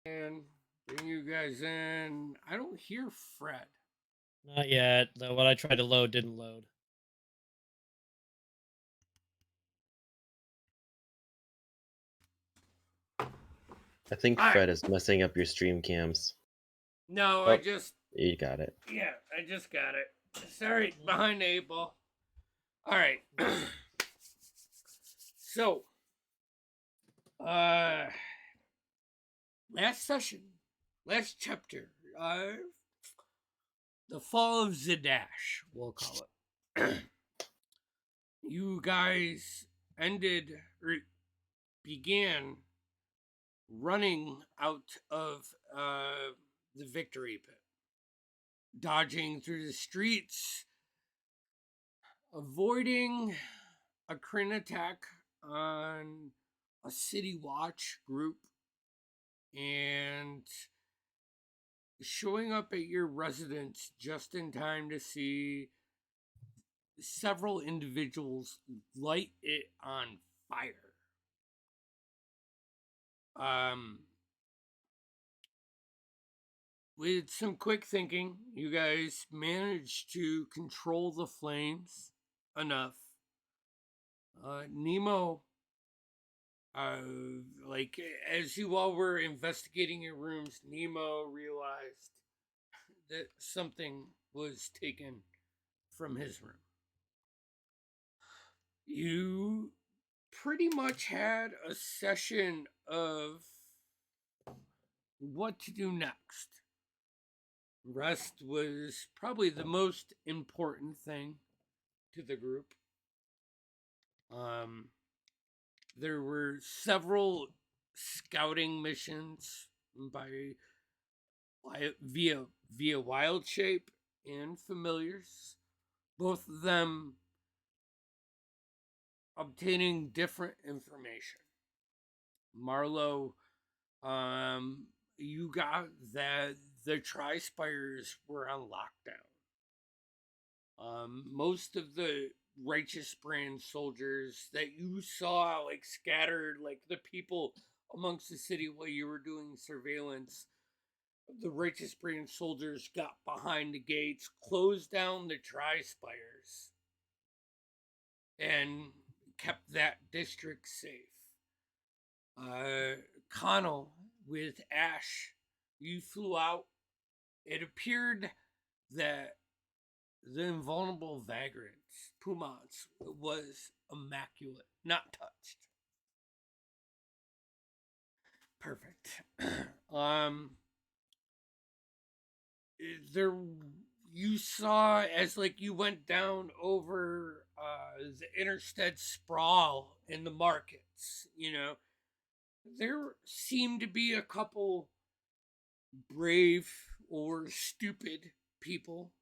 And bring you guys in. I don't hear Fred. Not yet, though what I tried to load didn't load. I think All right. Fred is messing up your stream cams. No, Oh, you got it. Yeah, I just got it. Sorry, behind the 8 ball. All right. So, last session, last chapter, the fall of Zadash, we'll call it. You guys began running out of the victory pit, dodging through the streets, avoiding a Kryn attack on a city watch group, and showing up at your residence just in time to see several individuals light it on fire. With some quick thinking, you guys managed to control the flames enough. Nemo, like as you all were investigating your rooms, Nemo realized that something was taken from his room. You pretty much had a session of what to do next. Rest was probably the most important thing to the group. There were several scouting missions via Wild Shape and Familiars, both of them obtaining different information. Marlowe, you got that the Tri-Spires were on lockdown. Most of the Righteous Brand soldiers that you saw, like scattered, like the people amongst the city while you were doing surveillance, the Righteous Brand soldiers got behind the gates, closed down the Tri-Spires, and kept that district safe. Connell with Ash, you flew out. It appeared that the invulnerable vagrants, Pumons, was immaculate, not touched. Perfect. There, you saw as like you went down over the Interstate sprawl in the markets. You know, there seemed to be a couple brave or stupid people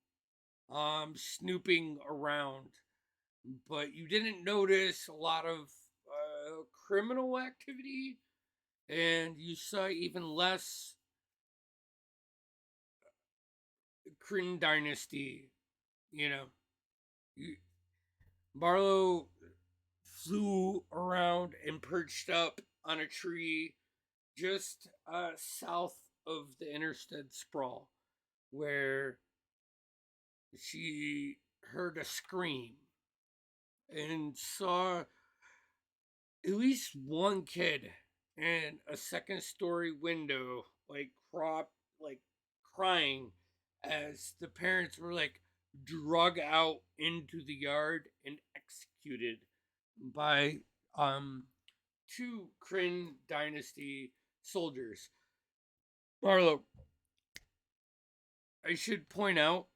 snooping around, but you didn't notice a lot of criminal activity, and you saw even less Kryn Dynasty. You know, Marlowe flew around and perched up on a tree just south of the Interstate sprawl, where she heard a scream and saw at least one kid in a second story window, like crying as the parents were like drug out into the yard and executed by two Kryn Dynasty soldiers. Marlo, I should point out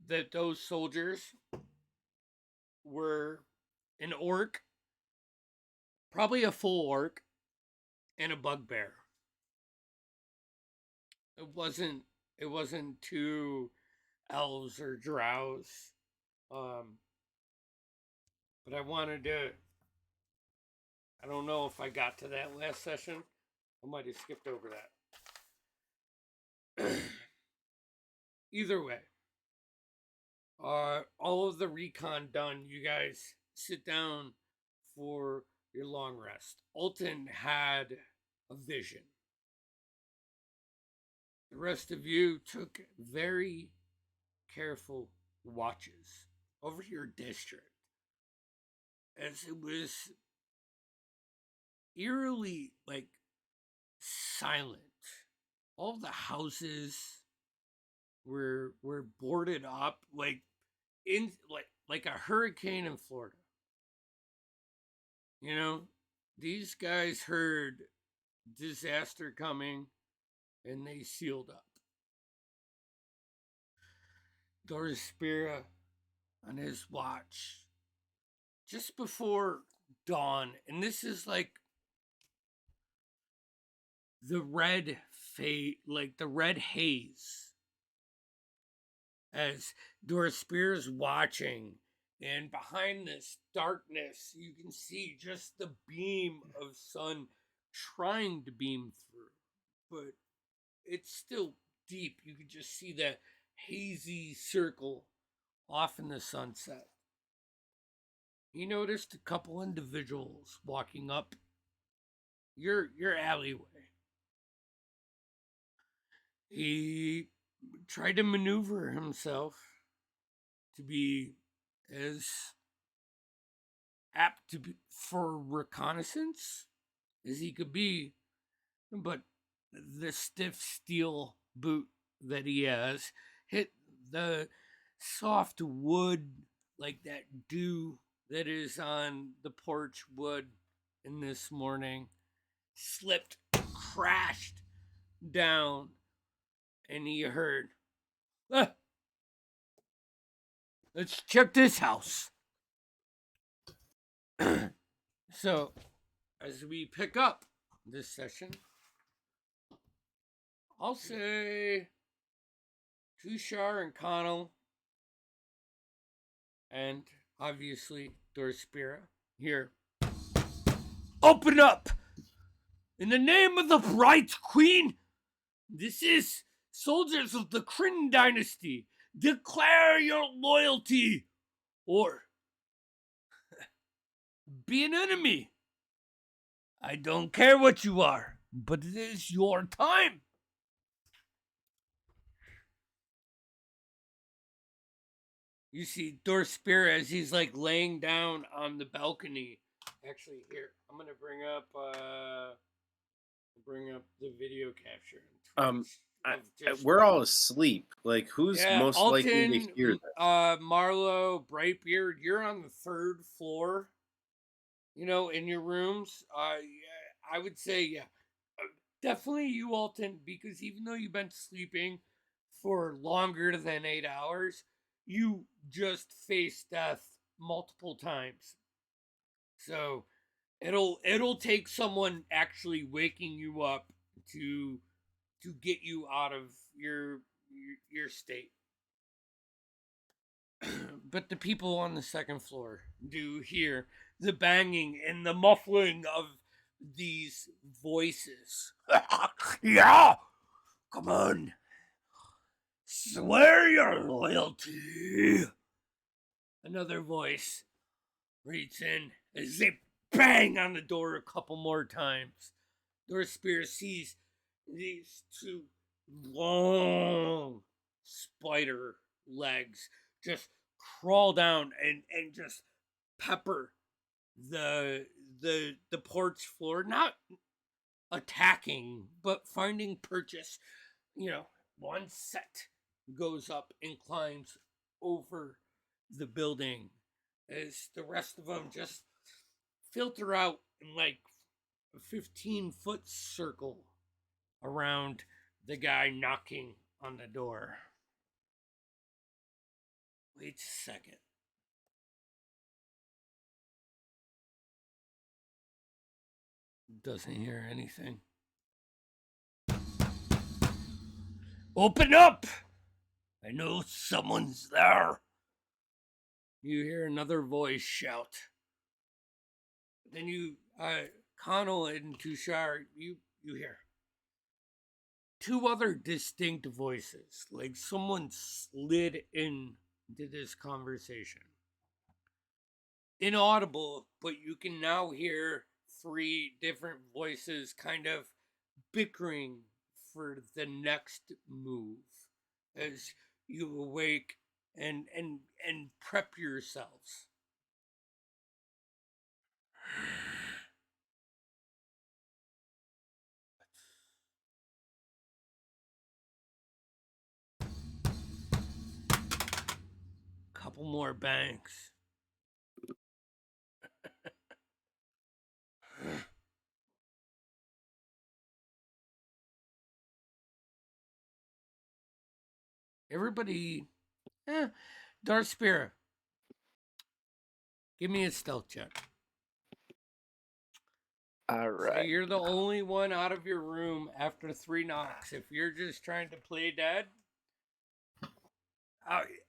that those soldiers were an orc, probably a full orc, and a bugbear. It wasn't two elves or drows. But I wanted to. I don't know if I got to that last session. I might have skipped over that. Either way, all of the recon done. You guys sit down for your long rest. Alton had a vision. The rest of you took very careful watches over your district as it was eerily like silent. All the houses were boarded up in like a hurricane in Florida. You know, these guys heard disaster coming and they sealed up. Dorispira on his watch just before dawn, and this is like the red like the red haze as Dorispira's watching, and behind this darkness you can see just the beam of sun trying to beam through, but it's still deep. You can just see that hazy circle off in the sunset. He noticed a couple individuals walking up your alleyway. He tried to maneuver himself to be as apt to be for reconnaissance as he could be, but the stiff steel boot that he has hit the soft wood, like that dew that is on the porch wood in this morning, slipped, crashed down, and he heard, "Ah, let's check this house." So, as we pick up this session, I'll say Tushar and Connell, and obviously Dorspira here. Open up! In the name of the Bright Queen, this is soldiers of the Kryn dynasty. Declare your loyalty, or be an enemy. I don't care what you are, but it is your time. You see Dorspira as he's like laying down on the balcony. Actually, here, I'm gonna bring up the video capture on Twitch. We're all asleep. Like, who's most likely to Alton, hear this? Marlo, Brightbeard, you're on the third floor. You know, in your rooms. Yeah, I would say, yeah, definitely you, Alton, because even though you've been sleeping for longer than 8 hours, you just faced death multiple times. So it'll take someone actually waking you up to get you out of your state. But the people on the second floor do hear the banging and the muffling of these voices. Yeah, come on, swear your loyalty. Another voice reads in as they bang on the door a couple more times. Dorspira sees these two long spider legs just crawl down and just pepper the porch floor, not attacking but finding purchase. You know, one set goes up and climbs over the building as the rest of them just filter out in like a 15-foot circle around the guy knocking on the door. Wait a second. Doesn't hear anything. Open up! I know someone's there. You hear another voice shout. Then you, Connell and Tushar, you hear two other distinct voices, like someone slid into this conversation. Inaudible, but you can now hear three different voices kind of bickering for the next move as you awake and prep yourselves. Couple more banks. Everybody, Darth Spirit, give me a stealth check. All So right. you're the only one out of your room after 3 knocks. If you're just trying to play dead,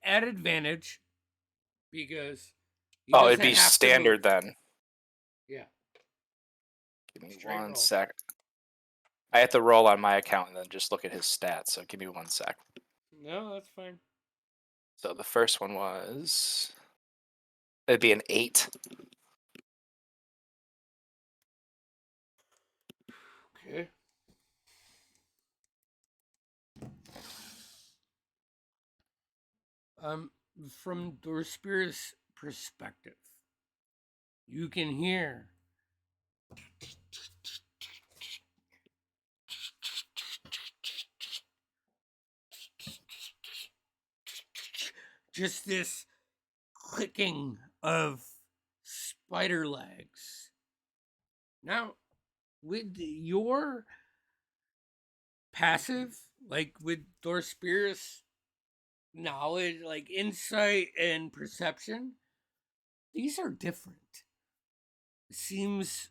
at advantage because he Oh, it'd doesn't be have to standard move. then. Yeah. Give me Straight one roll. sec. I have to roll on my account and then just look at his stats. So give me 1 sec. No, that's fine. So the first one was. It'd be an 8. Okay. From Dorspira's perspective, you can hear just this clicking of spider legs. Now, with your passive, like with Dorspira's knowledge, like insight and perception, these are different. It seems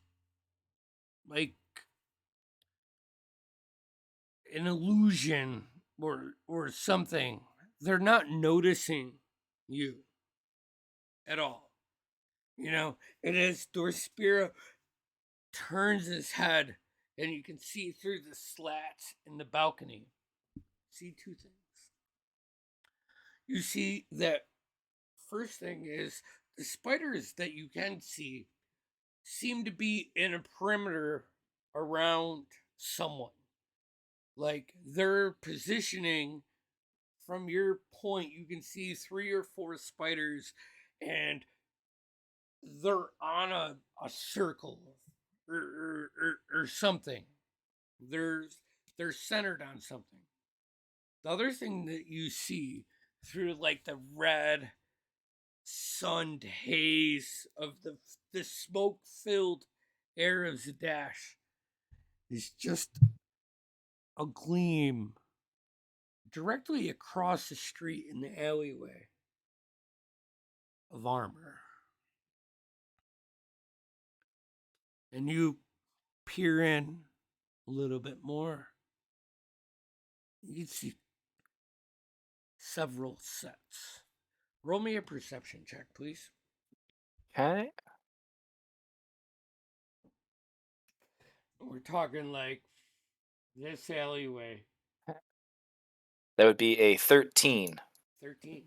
like an illusion or something. They're not noticing you at all. You know, and as Dorspira turns his head and you can see through the slats in the balcony, see 2 things. You see that first thing is the spiders that you can see seem to be in a perimeter around someone. Like they're positioning from your point, you can see 3 or 4 spiders and they're on a circle or something. They're centered on something. The other thing that you see through like the red sunned haze of the smoke filled air of Zadash is just a gleam directly across the street in the alleyway of armor. And you peer in a little bit more. You can see several sets. Roll me a perception check, please. Okay. We're talking like this alleyway. That would be a 13. 13.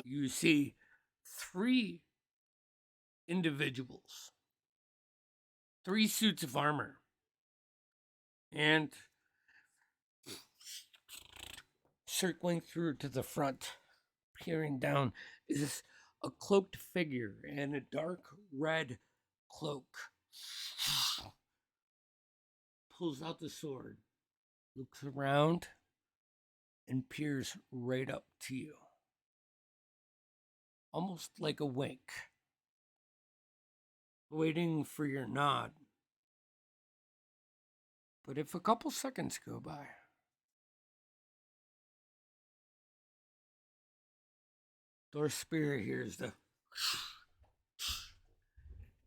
You see 3 individuals, 3 suits of armor, and circling through to the front, peering down, is a cloaked figure in a dark red cloak. Pulls out the sword, looks around, and peers right up to you. Almost like a wink, waiting for your nod. But if a couple seconds go by, Dorspira hears the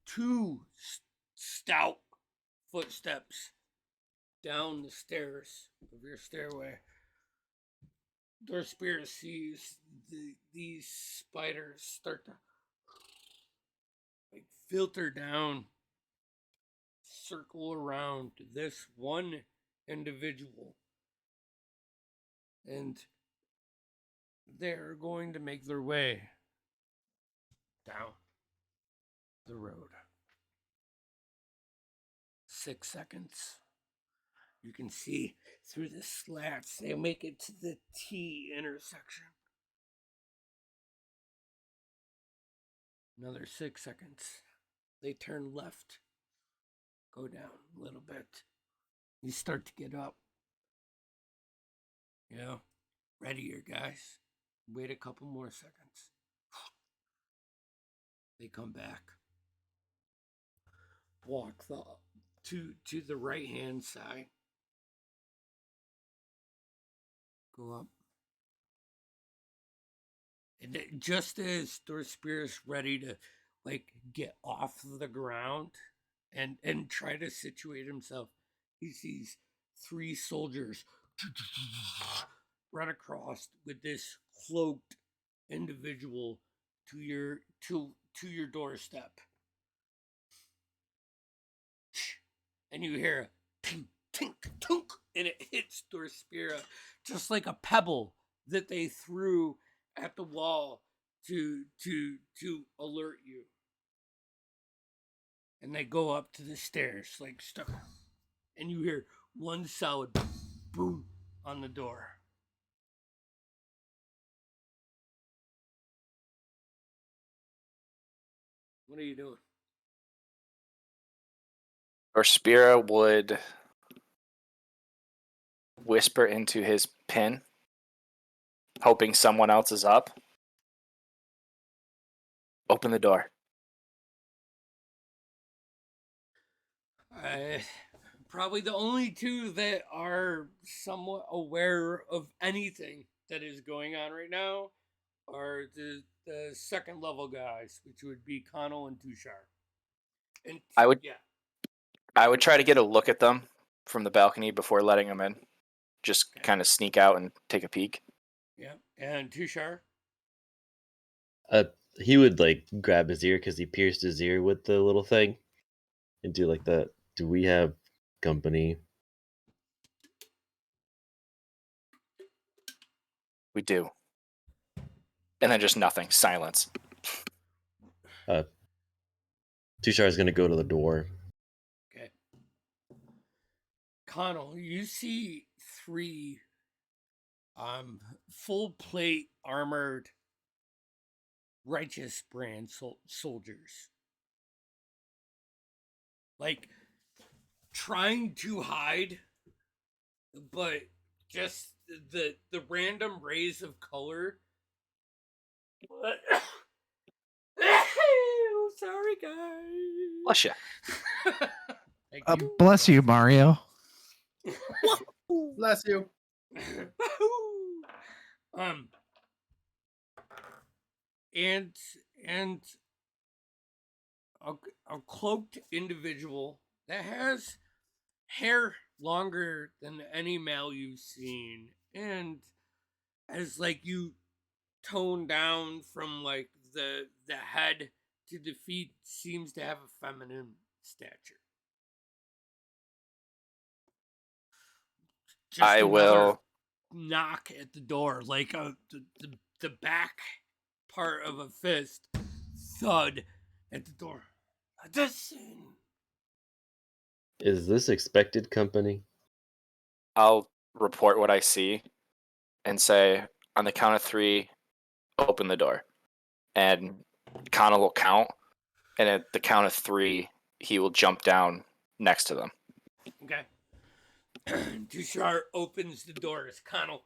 2 stout footsteps down the stairs of your stairway. Dorspira sees these spiders start to like filter down, circle around this one individual, and they're going to make their way down the road. 6 seconds. You can see through the slats. They make it to the T intersection. Another 6 seconds. They turn left. Go down a little bit. You start to get up. Yeah. Ready, your guys. Wait a couple more seconds. They come back. Walk to the right hand side. Go up. And just as Dorspiris ready to get off the ground and try to situate himself, he sees 3 soldiers run across with this cloaked individual to your doorstep. And you hear a tink, tink, tunk, and it hits Dorspira just like a pebble that they threw at the wall to alert you. And they go up to the stairs like stuck, and you hear one solid boom on the door. What are you doing? Or Spira would whisper into his pin, hoping someone else is up. Open the door. Probably the only 2 that are somewhat aware of anything that is going on right now are the second level guys, which would be Connell and Tushar. And I would try to get a look at them from the balcony before letting them in. Just kind of sneak out and take a peek. Yeah. And Tushar? He would grab his ear because he pierced his ear with the little thing, and do the "Do we have company?" We do. And then just nothing. Silence. Tushar is gonna go to the door. Okay. Connell, you see 3 full plate armored righteous brand soldiers. Trying to hide, but just the random rays of color. Oh, sorry, guys. Bless you. Thank you. Bless you, Mario. Bless you. And a cloaked individual that has hair longer than any male you've seen, and as you tone down from the head to the feet, seems to have a feminine stature. Just I another will knock at the door, the back part of a fist thud at the door. Listen. Is this expected company? I'll report what I see and say, on the count of 3, open the door. And Connell will count, and at the count of 3, he will jump down next to them. Okay. Tushar opens the door as Connell.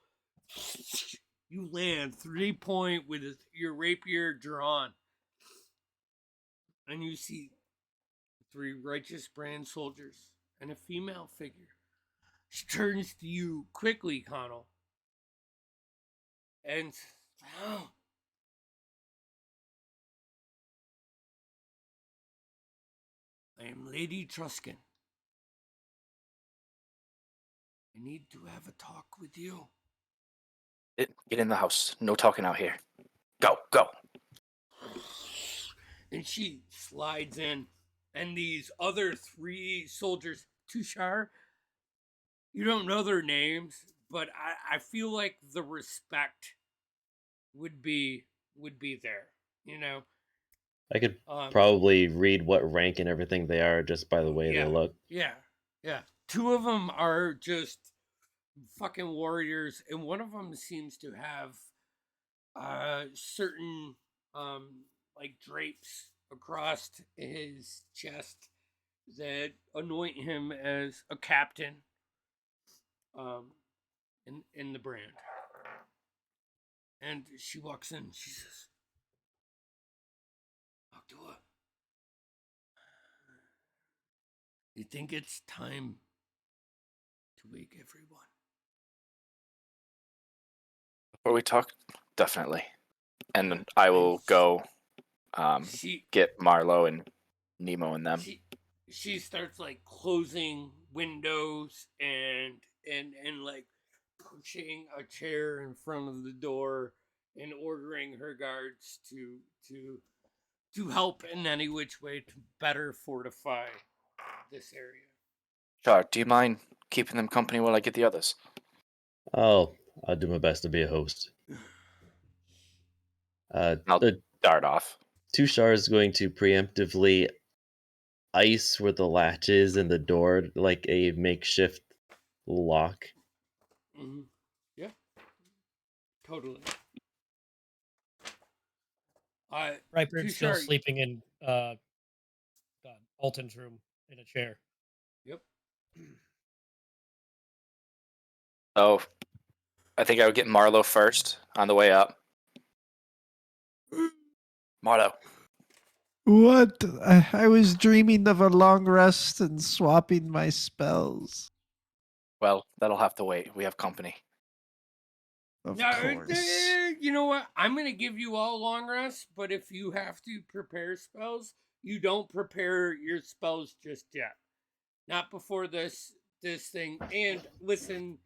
You land 3-point with your rapier drawn. And you see 3 righteous brand soldiers and a female figure. She turns to you quickly, Connell. And I am Lady Truscan. I need to have a talk with you. Get in the house. No talking out here. Go, go. And she slides in, and these other 3 soldiers, Tushar, you don't know their names, but I feel like the respect would be there, you know. I could probably read what rank and everything they are just by the way they look. Yeah. two of them are just fucking warriors, and one of them seems to have certain like drapes across his chest that anoint him as a captain in the brand. And she walks in. She says, Noctua, you think it's time to wake everyone? Before we talk, definitely. And then I will go get Marlo and Nemo and them. She starts like closing windows and like pushing a chair in front of the door and ordering her guards to help in any which way to better fortify this area. Sure. Do you mind keeping them company while I get the others? I'll do my best to be a host. I'll dart off. Tushar is going to preemptively ice where the latch is in the door, like a makeshift lock. Mm-hmm. Yeah, totally. Brightbeard's still sleeping in Alton's room in a chair. Yep. Oh, I think I would get Marlo first on the way up. Marlo. What? I was dreaming of a long rest and swapping my spells. Well, that'll have to wait. We have company. Of course. You know what? I'm going to give you all long rests, but if you have to prepare spells, you don't prepare your spells just yet. Not before this thing. And listen,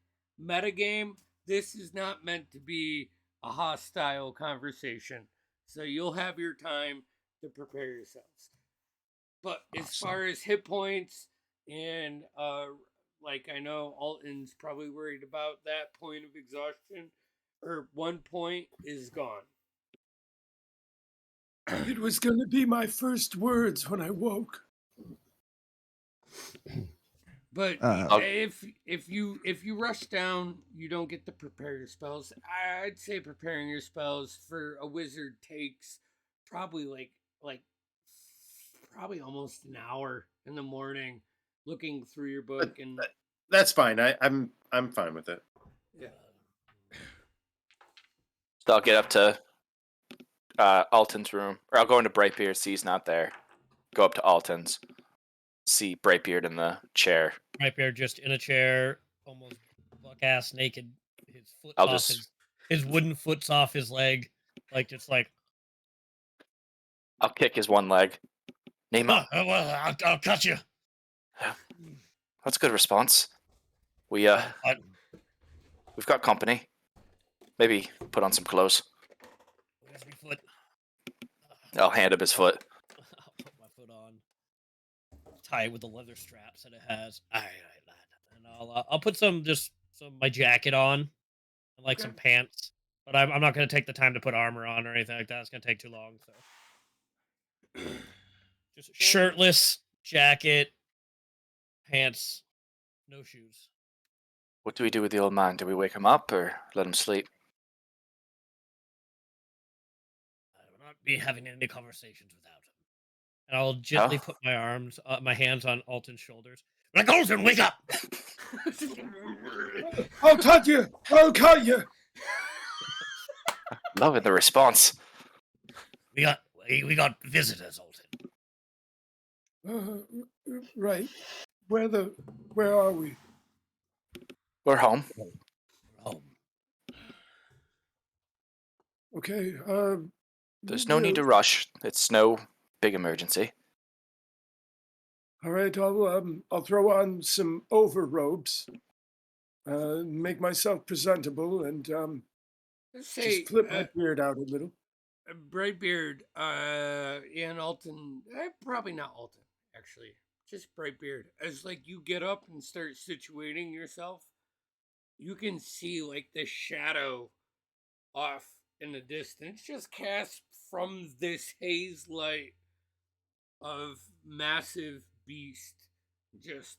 metagame, this is not meant to be a hostile conversation. So you'll have your time to prepare yourselves. But awesome. As far as hit points and like I know Alton's probably worried about that point of exhaustion, or 1 point is gone. It was going to be my first words when I woke. But if you rush down, you don't get to prepare your spells. I'd say preparing your spells for a wizard takes probably like almost an hour in the morning, looking through your book, and that's fine. I'm fine with it. Yeah. So I'll get up to Alton's room, or I'll go into Brightbeard, see he's not there. Go up to Alton's, see Brightbeard in the chair. Brightbeard just in a chair, almost buck-ass naked. His foot I'll off his wooden foot's off his leg, I'll kick his one leg. Nemo. Well, I'll cut you. That's a good response. We've got company. Maybe put on some clothes. Where's my foot? I'll hand him his foot. I'll put my foot on. Tie it with the leather straps that it has. All right, and I'll put some my jacket on, and some pants. But I'm not going to take the time to put armor on or anything like that. It's going to take too long. So just shirtless, jacket, pants, no shoes. What do we do with the old man? Do we wake him up or let him sleep? I will not be having any conversations without him. And I'll gently put my hands on Alton's shoulders. Like, Alton, wake up! I'll cut you! I'll cut you! Loving the response. We got visitors, Alton. Right. Where are we? We're home. Okay. There's no need to rush. It's no big emergency. All right. I'll throw on some overrobes, make myself presentable, and just flip my beard out a little. Brightbeard, and Alton, probably not Alton, actually. Just Brightbeard. As you get up and start situating yourself, you can see the shadow off in the distance, just cast from this haze light of massive beast, just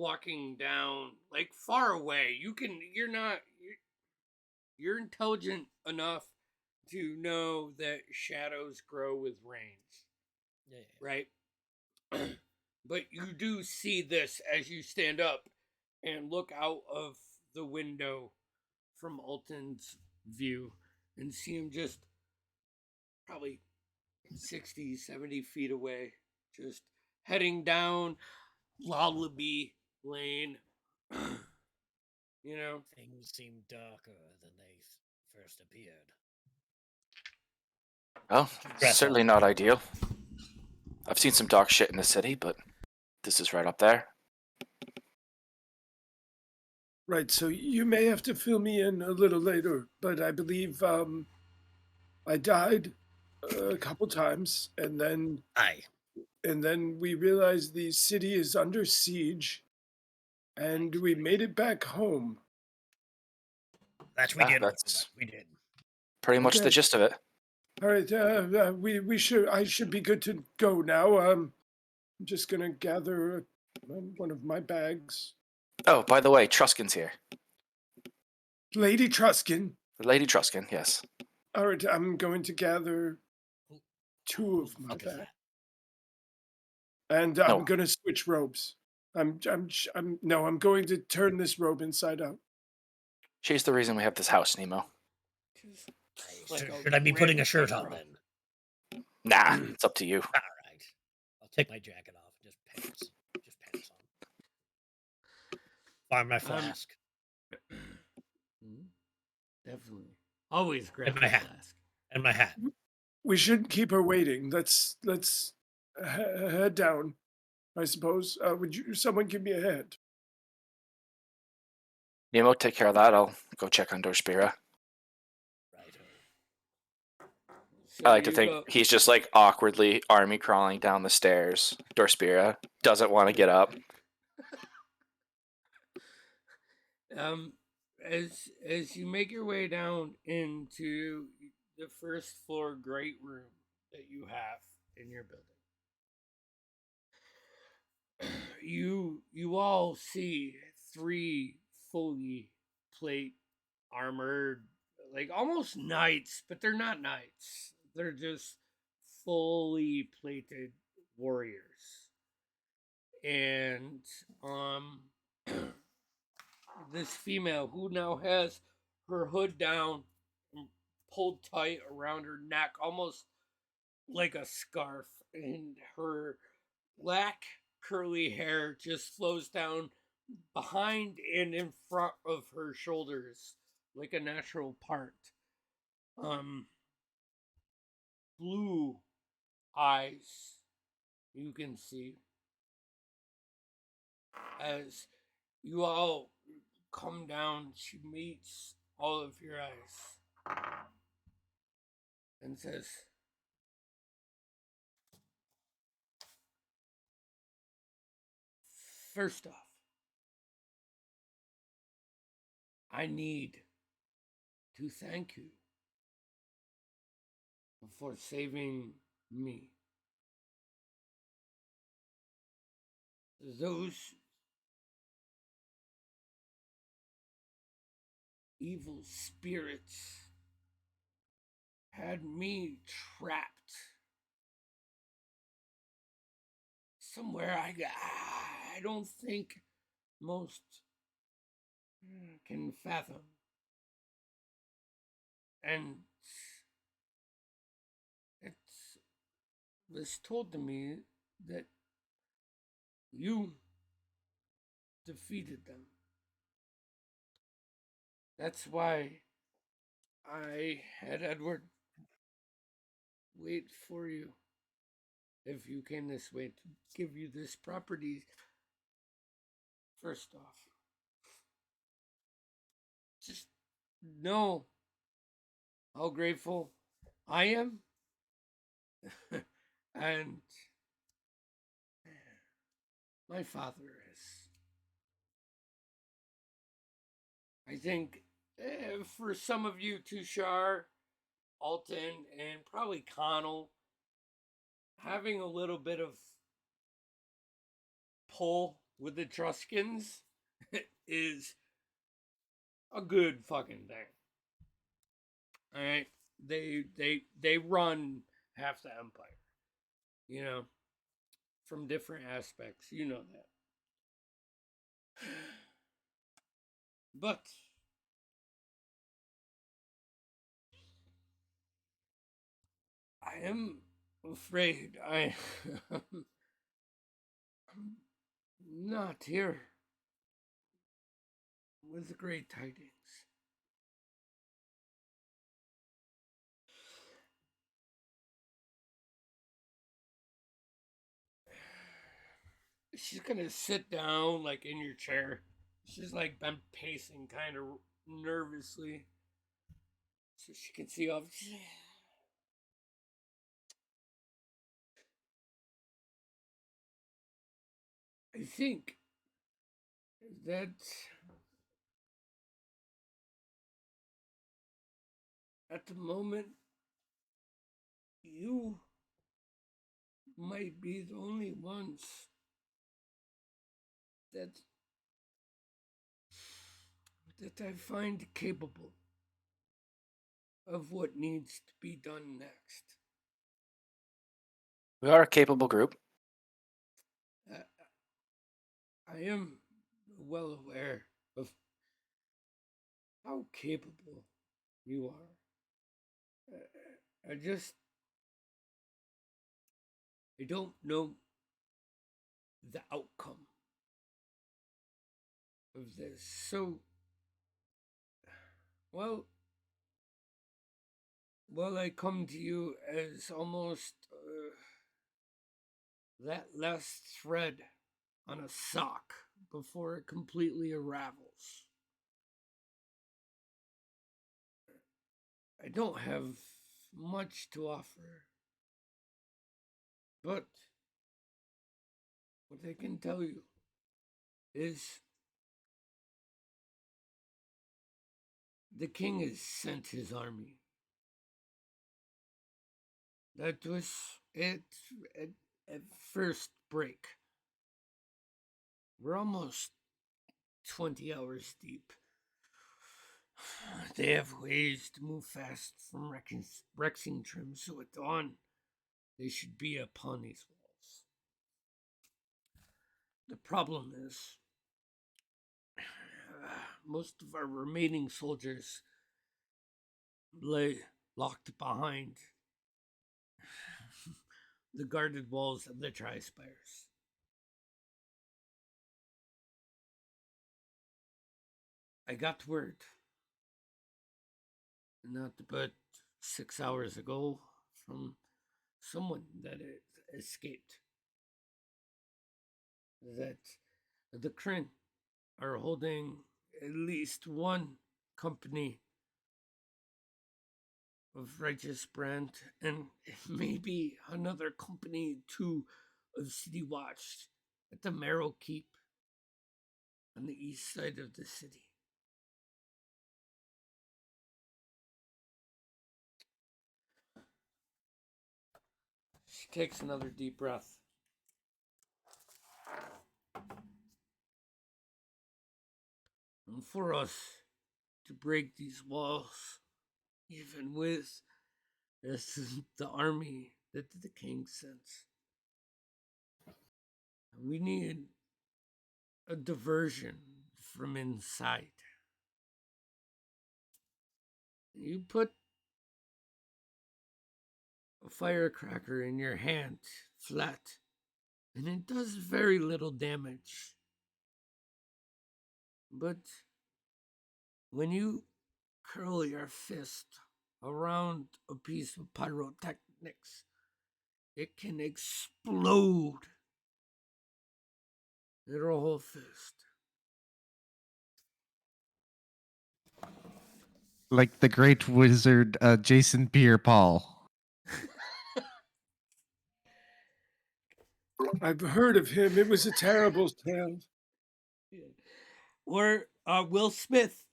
walking down, like far away. You're intelligent enough to know that shadows grow with rains, Yeah. right? But you do see this as you stand up and look out of the window from Alton's view and see him just probably 60, 70 feet away, just heading down Lullaby Lane. You know, Things seem darker than they first appeared. Well, Dress certainly off. not ideal. I've seen some dark shit in the city, but this is right up there. Right, so you may have to fill me in a little later, but I believe I died a couple times, and then we realized the city is under siege, and we made it back home. That's we did. That's we did. pretty much the Okay. gist of it. All right, I should be good to go now. I'm just gonna gather one of my bags. Oh, by the way, Truskin's here. Lady Truskin. Lady Truskin, yes. All right, I'm going to gather two of my Fuck is bags, that? and I'm No. gonna switch robes. I'm going to turn this robe inside out. She's the reason we have this house, Nemo. Should I be putting a shirt on then? Nah, it's up to you. All right. I'll take my jacket off. Just pants. Just pants on. Find my flask. definitely. Always grab And my the hat. flask. And my hat. We shouldn't keep her waiting. Let's head down. I suppose. Would someone give me a hand? Nemo, take care of that. I'll go check on Dorspira. So I like to you think go- he's just like awkwardly army crawling down the stairs. Dorspira doesn't want to get up. As you make your way down into the first floor great room that you have in your building, you all see three fully plate armored, like almost knights, but they're not knights. They're just fully plated warriors. And this female who now has her hood down and pulled tight around her neck, almost like a scarf, and her black curly hair just flows down behind and in front of her shoulders like a natural part. Blue eyes you can see as you all come down. She meets all of your eyes and says, "First off, I need to thank you for saving me. Those evil spirits had me trapped somewhere I don't think most can fathom. And it was told to me that you defeated them. That's why I had Edward wait for you. If you came this way, to give you this property. First off, just know how grateful I am. And my father is. I think for some of you, Tushar, Alton, and probably Connell, having a little bit of pull with the Etruscans is a good fucking thing. All right, they run half the empire, you know, from different aspects. You know that, but I am afraid I am not here with great tidings. She's gonna sit down like in your chair. She's like been pacing kind of nervously so she can see off. I think that at the moment you might be the only ones that I find capable of what needs to be done next. We are a capable group. I am well aware of how capable you are. I don't know the outcome of this. So, well, I come to you as almost that last thread on a sock before it completely unravels. I don't have much to offer, but what I can tell you is the king has sent his army. That was it at first break. We're almost 20 hours deep. They have ways to move fast from Rexingtrim, so at dawn, they should be upon these walls. The problem is, most of our remaining soldiers lay locked behind the guarded walls of the Tri-Spires. I got word not but 6 hours ago from someone that escaped that the Kryn are holding at least one company of Righteous Brand and maybe another company too of City Watch at the Marrow Keep on the east side of the city. She takes another deep breath. And for us to break these walls, even with the army that the king sends, we need a diversion from inside. You put a firecracker in your hand flat, and it does very little damage. But when you curl your fist around a piece of pyrotechnics, it can explode your whole fist. Like the great wizard Jason Pierre-Paul. I've heard of him. It was a terrible tale. Or Will Smith,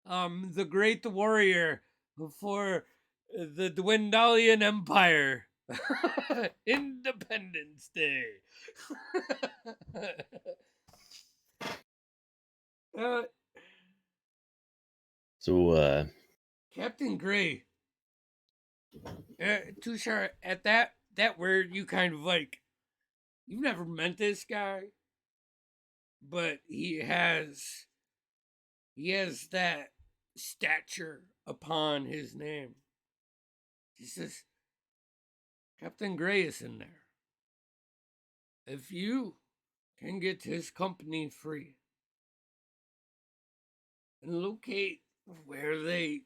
the great warrior for the Dwendalian Empire. Independence Day. Uh, So, Captain Gray. Tushar, at that word, you kind of like, you've never met this guy, but he has that stature upon his name. He says, Captain Gray is in there. If you can get his company free and locate where they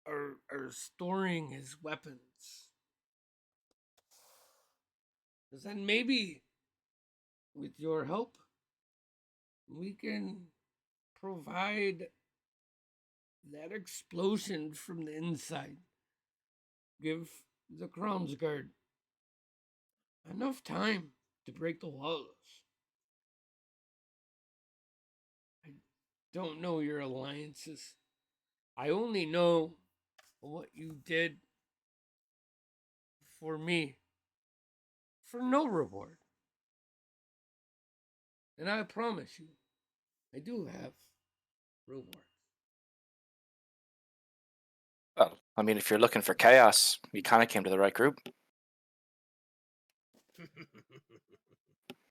are storing his weapons, then maybe with your help, we can provide that explosion from the inside. Give the Crown's Guard enough time to break the walls. I don't know your alliances. I only know what you did for me for no reward. And I promise you, I do have rewards. Well, I mean, if you're looking for chaos, you kind of came to the right group.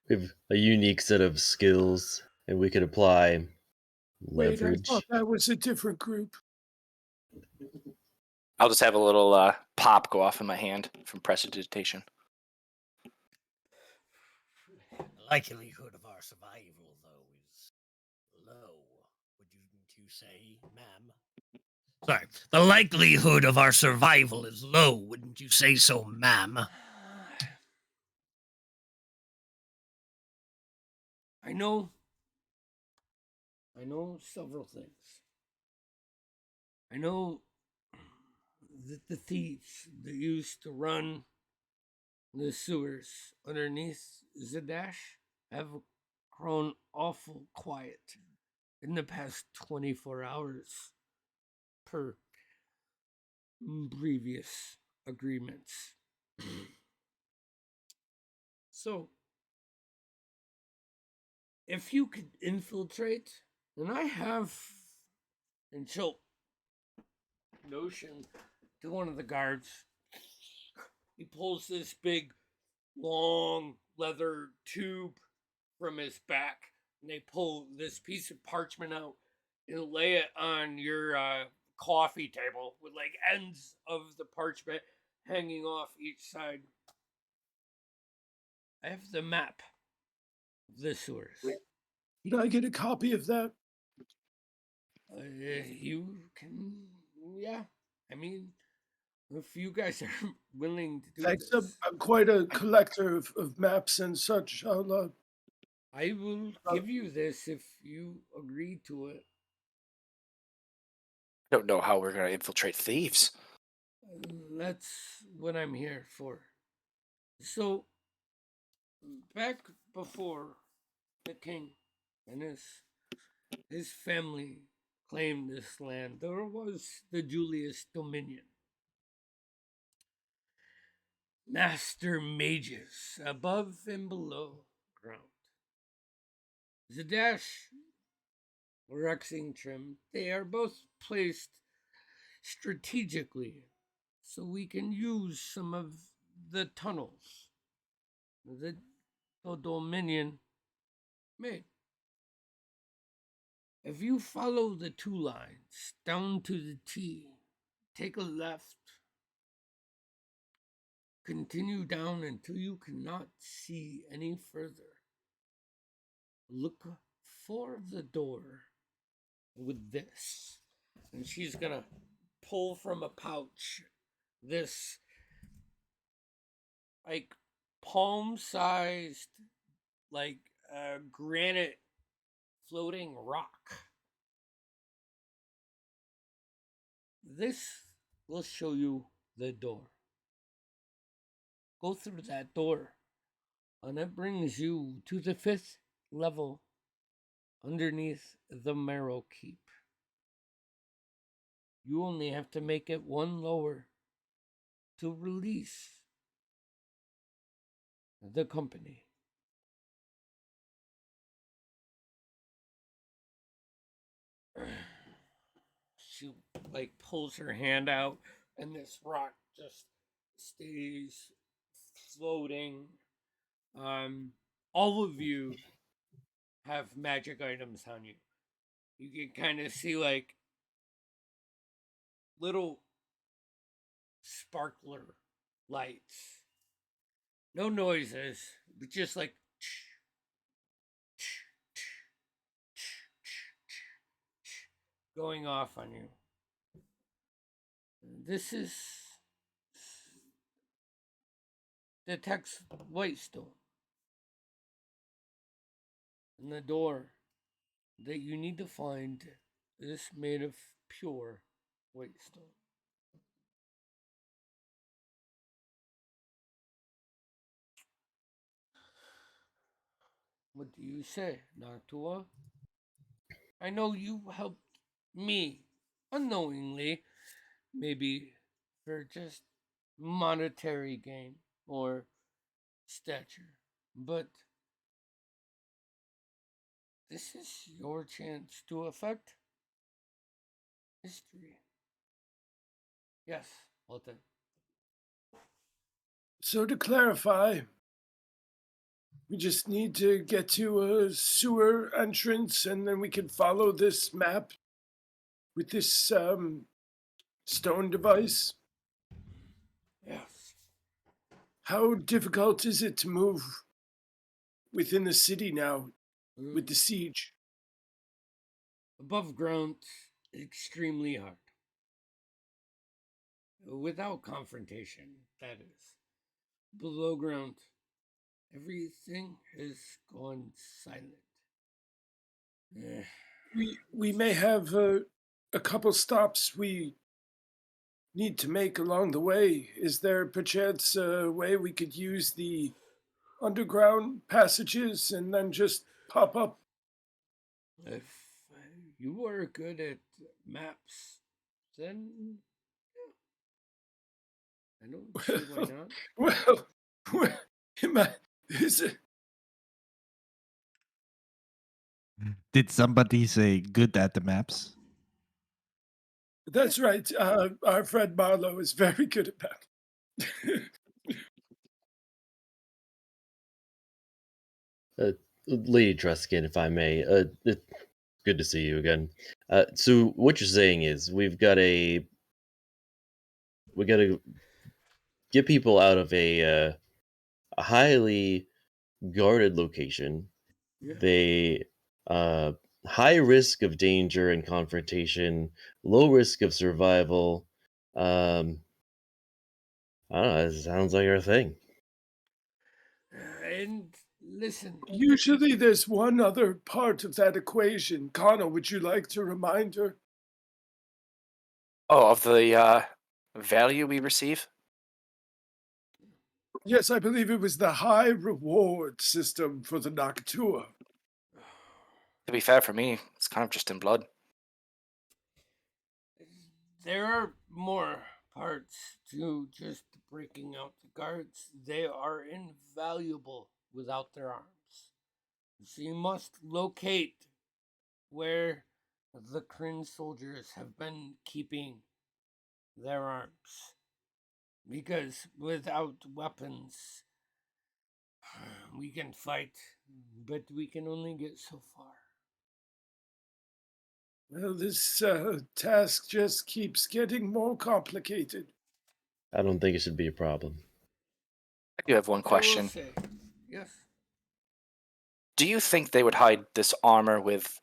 we have a unique set of skills, and we can apply Wait, I leverage. thought that was a different group. I'll just have a little pop go off in my hand from prestidigitation. The likelihood of our survival, though, is low. Wouldn't you say, ma'am? Sorry. The likelihood of our survival is low. Wouldn't you say so, ma'am? I know several things. I know that the thieves that used to run the sewers underneath Zadash have grown awful quiet in the past 24 hours per previous agreements. So, if you could infiltrate, and I have, and she'll notion to one of the guards. He pulls this big, long leather tube from his back, and they pull this piece of parchment out and lay it on your coffee table with like ends of the parchment hanging off each side. I have the map of the sewers. Did I get a copy of that? You can, yeah. I mean, if you guys are willing to do Thanks. this, I'm quite a collector of maps and such. I will give you this if you agree to it. I don't know how we're going to infiltrate thieves. That's what I'm here for. So, back before the king and his family claimed this land, there was the Julius Dominion. Master mages above and below ground. Zadash, Rexing Trim, they are both placed strategically so we can use some of the tunnels that the Dominion made. If you follow the two lines down to the T, take a left, continue down until you cannot see any further. Look for the door with this. And she's gonna pull from a pouch this like palm-sized like granite floating rock. This will show you the door. Go through that door, and it brings you to the 5th level underneath the Marrow Keep. You only have to make it one lower to release the company. She like pulls her hand out, and this rock just stays floating. All of you have magic items on you. You can kind of see like little sparkler lights. No noises, but just like going off on you. This is detects Whitestone. And the door that you need to find is made of pure Whitestone. What do you say, Noctua? I know you helped me unknowingly, maybe for just monetary gain or stature, but this is your chance to affect history. Yes, Walton. So to clarify, we just need to get to a sewer entrance, and then we can follow this map with this stone device. Yes. How difficult is it to move within the city now with the siege? Above ground, extremely hard. Without confrontation, that is. Below ground, everything has gone silent. We may have a couple stops we need to make along the way. Is there perchance a way we could use the underground passages and then just pop up? If you are good at maps, then yeah, I don't see why not. Well, is it? Did somebody say good at the maps? That's right. Our friend Marlowe is very good at that. Lady Truskin, if I may, good to see you again. So what you're saying is we got to get people out of a highly guarded location. Yeah. They high risk of danger and confrontation, low risk of survival. I don't know. It sounds like our thing. And listen, Usually there's one other part of that equation. Connor, would you like to remind her? Oh, of the value we receive? Yes, I believe it was the high reward system for the Noctua. To be fair, for me, it's kind of just in blood. there are more parts to just breaking out the guards. They are invaluable without their arms. So you must locate where the Kryn soldiers have been keeping their arms. Because without weapons, we can fight, but we can only get so far. Well, this task just keeps getting more complicated. I don't think it should be a problem. I do have one I will question. say, yes. Do you think they would hide this armor with,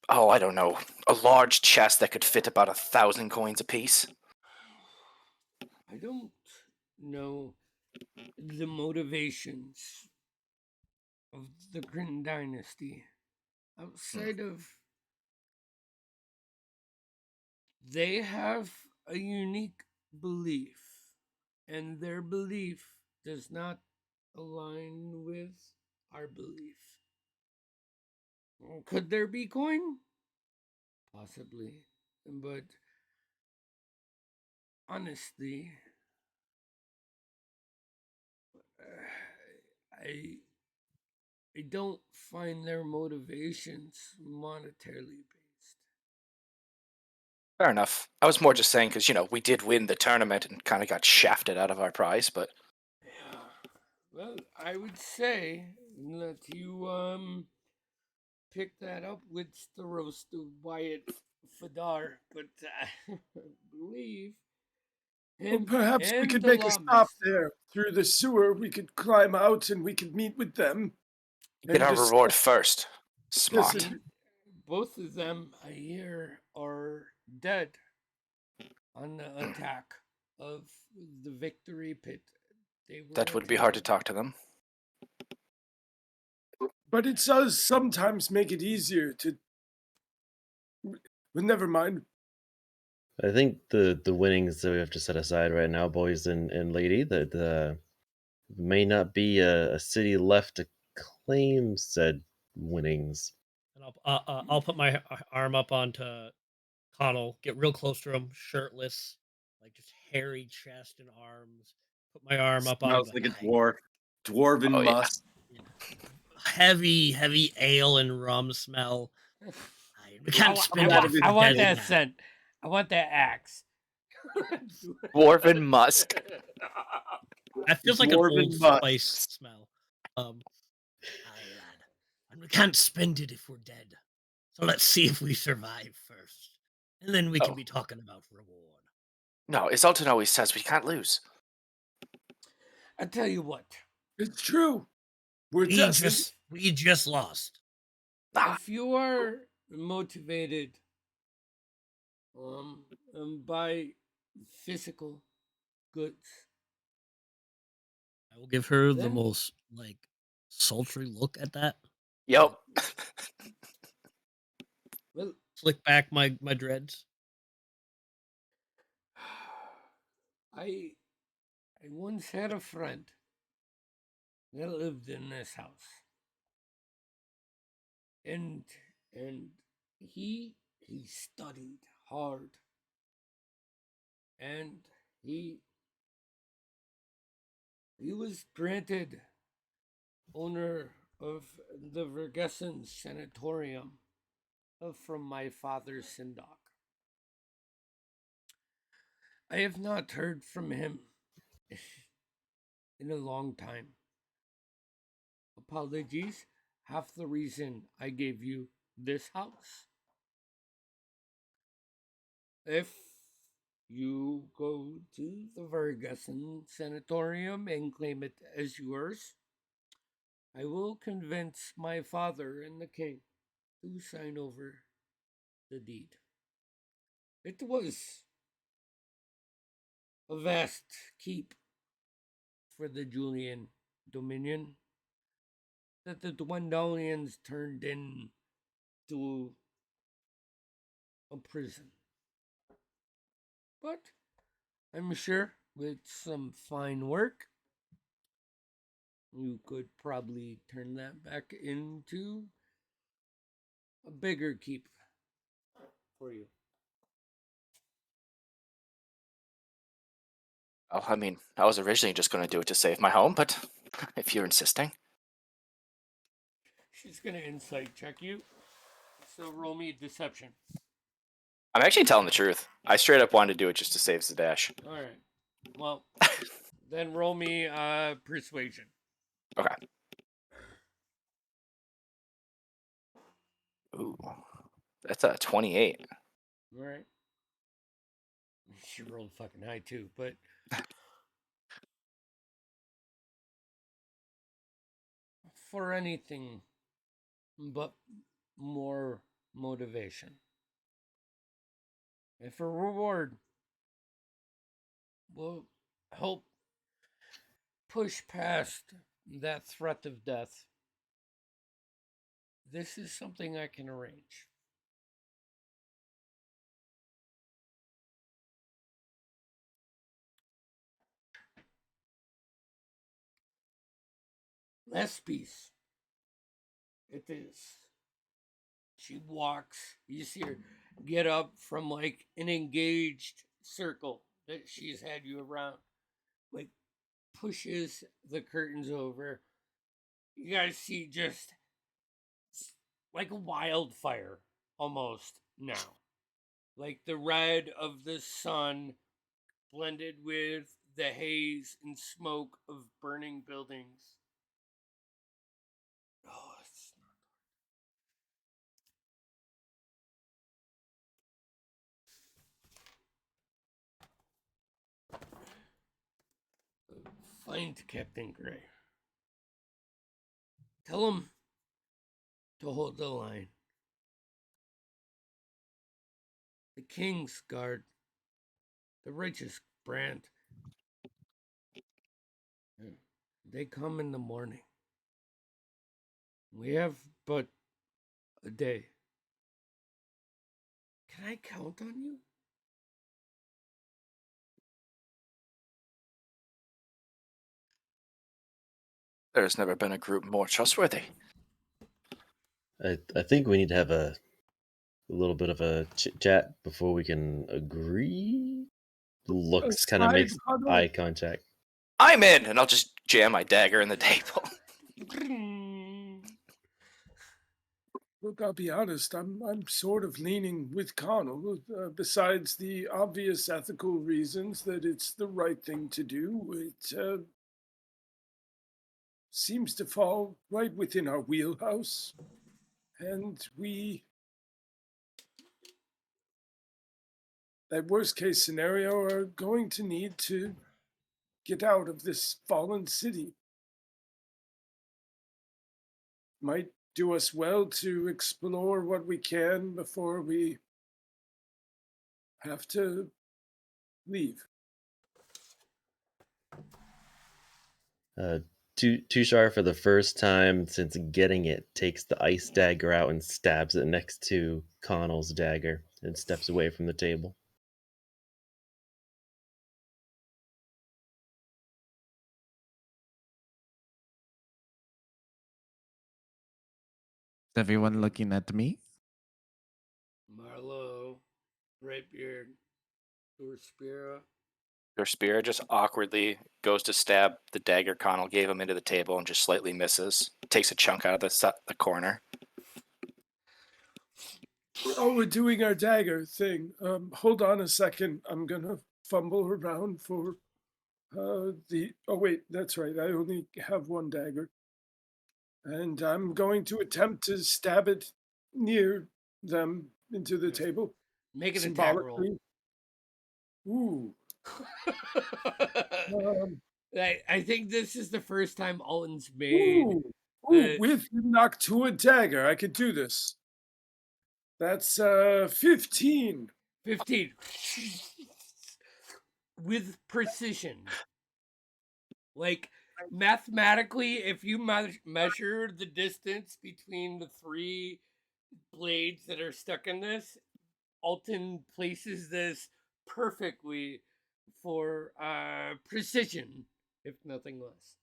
oh, I don't know, a large chest that could fit about 1,000 coins apiece? I don't know the motivations of the Kryn dynasty outside of they have a unique belief, and their belief does not align with our belief. Could there be coin? Possibly, but honestly, I I don't find their motivations monetarily based. Fair enough. I was more just saying because we did win the tournament and kind of got shafted out of our prize, but Yeah. Well, I would say that you pick that up with the roast of Wyatt Fadar, but I believe Well, him perhaps we and could the make a stop lawmaster. there through the sewer. We could climb out and we could meet with them get and our reward discuss. first. Yes, Smart. and Both of them, I hear, are dead on the attack of the victory pit. They were That would be hard to attacking. talk to them. but it does sometimes make it easier to. But never mind. I think the winnings that we have to set aside right now, boys and lady, that may not be a city left to claim said winnings. And I'll put my arm up onto Connell, get real close to him, shirtless, like just hairy chest and arms. Put my arm up on him. Smells like a dwarf. Dwarven Oh, yeah. musk. Heavy ale and rum smell. We can't spend I that if I we're want dead that now. scent. I want that axe. Dwarven musk. That feels like an Dwarven Old musk. Spice smell. Aye, lad. And we can't spend it if we're dead. So let's see if we survive first. And then we can Oh. be talking about reward. No, Isalton always says we can't lose. I tell you what. It's true. We're tested. We just lost. Ah, If you are motivated by physical goods, I will give her the Then- most sultry look at that. yep. well, Slick back my dreads. I once had a friend that lived in this house, and he studied hard, and he was granted owner of the Vergessen Sanatorium from my father's Sindoc. I have not heard from him in a long time. Apologies, half the reason I gave you this house. If you go to the Vergessen Sanatorium and claim it as yours, I will convince my father and the king to sign over the deed. It was a vast keep for the Julian Dominion that the Dwendalians turned into a prison. But I'm sure with some fine work, you could probably turn that back into a bigger keep for you. Oh, I mean, I was originally just going to do it to save my home, but if you're insisting. She's going to insight check you. So roll me deception. I'm actually telling the truth. I straight up wanted to do it just to save Zadash. All right. Well, then roll me persuasion. Okay. Ooh, that's a 28. All right. She rolled fucking high too, but for anything but more motivation. If a reward will help push past that threat of death, this is something I can arrange. Last piece. It is. She walks. You see her get up from like an engaged circle that she's had you around. Like pushes the curtains over. You guys see just like a wildfire almost now. like the red of the sun blended with the haze and smoke of burning buildings. Oh, it's find Captain Gray. Tell him to hold the line. The King's Guard, the righteous brand. They come in the morning. We have but a day. Can I count on you? There's never been a group more trustworthy. I think we need to have a little bit of a chit chat before we can agree. Looks kind of Side makes huddle. eye contact. I'm in, and I'll just jam my dagger in the table. Look, I'll be honest. I'm sort of leaning with Connell. Besides the obvious ethical reasons that it's the right thing to do, it seems to fall right within our wheelhouse, and that worst case scenario, are going to need to get out of this fallen city. Might do us well to explore what we can before we have to leave. Tushar, for the first time since getting it, takes the ice dagger out and stabs it next to Connell's dagger and steps away from the table. Is everyone looking at me? Marlowe, Brightbeard, Dorspira. Your spear just awkwardly goes to stab the dagger Connell gave him into the table and just slightly misses. Takes a chunk out of the corner. Oh, we're doing our dagger thing. Hold on a second. I'm gonna fumble around for the. Oh wait, that's right. I only have one dagger, and I'm going to attempt to stab it near them into the table. Make an attack roll. Symbolically. Ooh. I think this is the first time Alton's made. Ooh, with the Noctua dagger, I could do this. That's 15. 15. With precision. Like, mathematically, if you measure the distance between the three blades that are stuck in this, Alton places this perfectly for precision, if nothing less.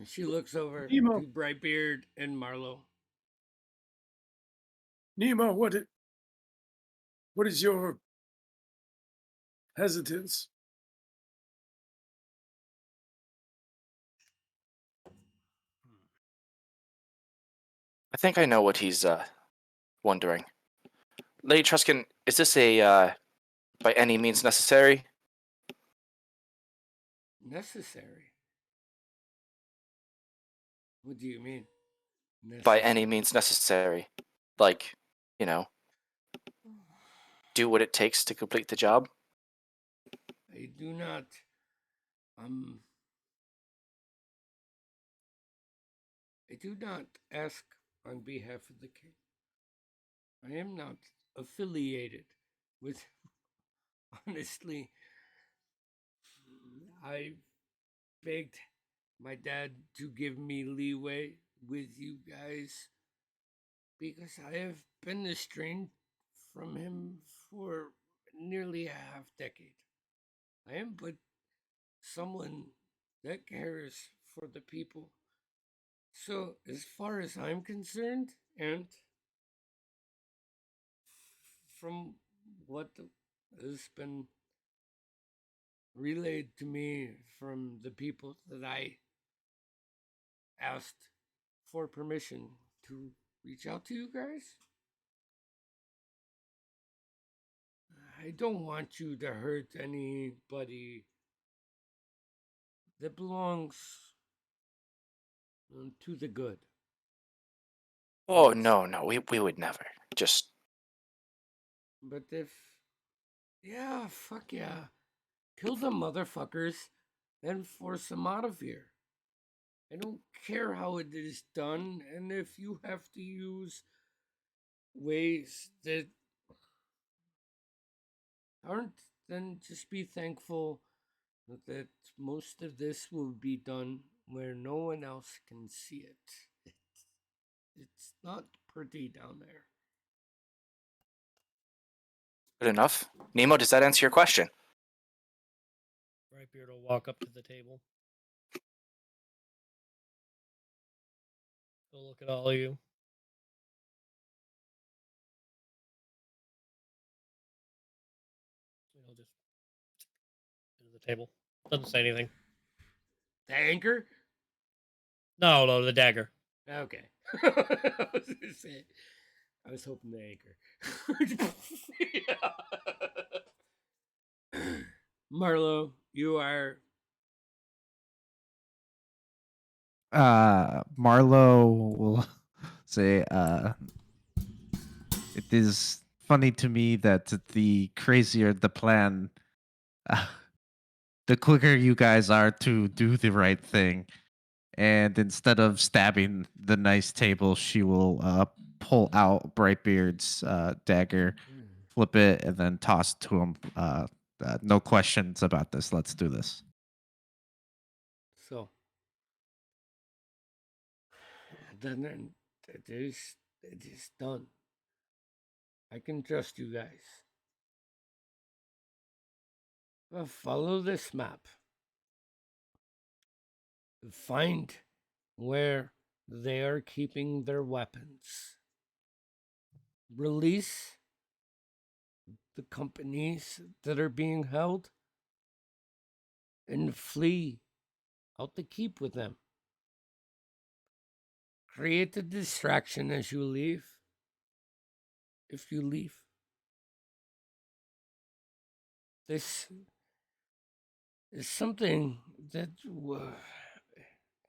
She looks over Nemo. to Brightbeard and Marlowe. Nemo, what is your hesitance? I think I know what he's wondering. Lady Truscan, is this a by any means necessary? Necessary? What do you mean? By any means necessary. Like, you know, do what it takes to complete the job? I do not. I do not ask on behalf of the king. I am not affiliated with. Honestly, I begged my dad to give me leeway with you guys because I have been estranged from him for nearly a half decade. I am but someone that cares for the people. So, as far as I'm concerned, and from what has been relayed to me from the people that I asked for permission to reach out to you guys. I don't want you to hurt anybody that belongs to the good. Oh, no, we would never. Just But if, yeah, fuck yeah, kill the motherfuckers and force them out of here. I don't care how it is done, and if you have to use ways that aren't, then just be thankful that most of this will be done where no one else can see it. It's not pretty down there. good enough. Nemo, does that answer your question? Brightbeard will walk up to the table. He'll look at all of you. He'll just go to the table. Doesn't say anything. The anchor? No, the dagger. Okay. I was gonna say, I was hoping the anchor. Marlo, you are. Marlo will say, it is funny to me that the crazier the plan, the quicker you guys are to do the right thing. And instead of stabbing the nice table, she will pull out Brightbeard's dagger, flip it, and then toss it to him. No questions about this. Let's do this. So, then it is done. I can trust you guys. Well, follow this map. Find where they are keeping their weapons. Release the companies that are being held and flee out the keep with them. Create a distraction as you leave. If you leave. This is something that,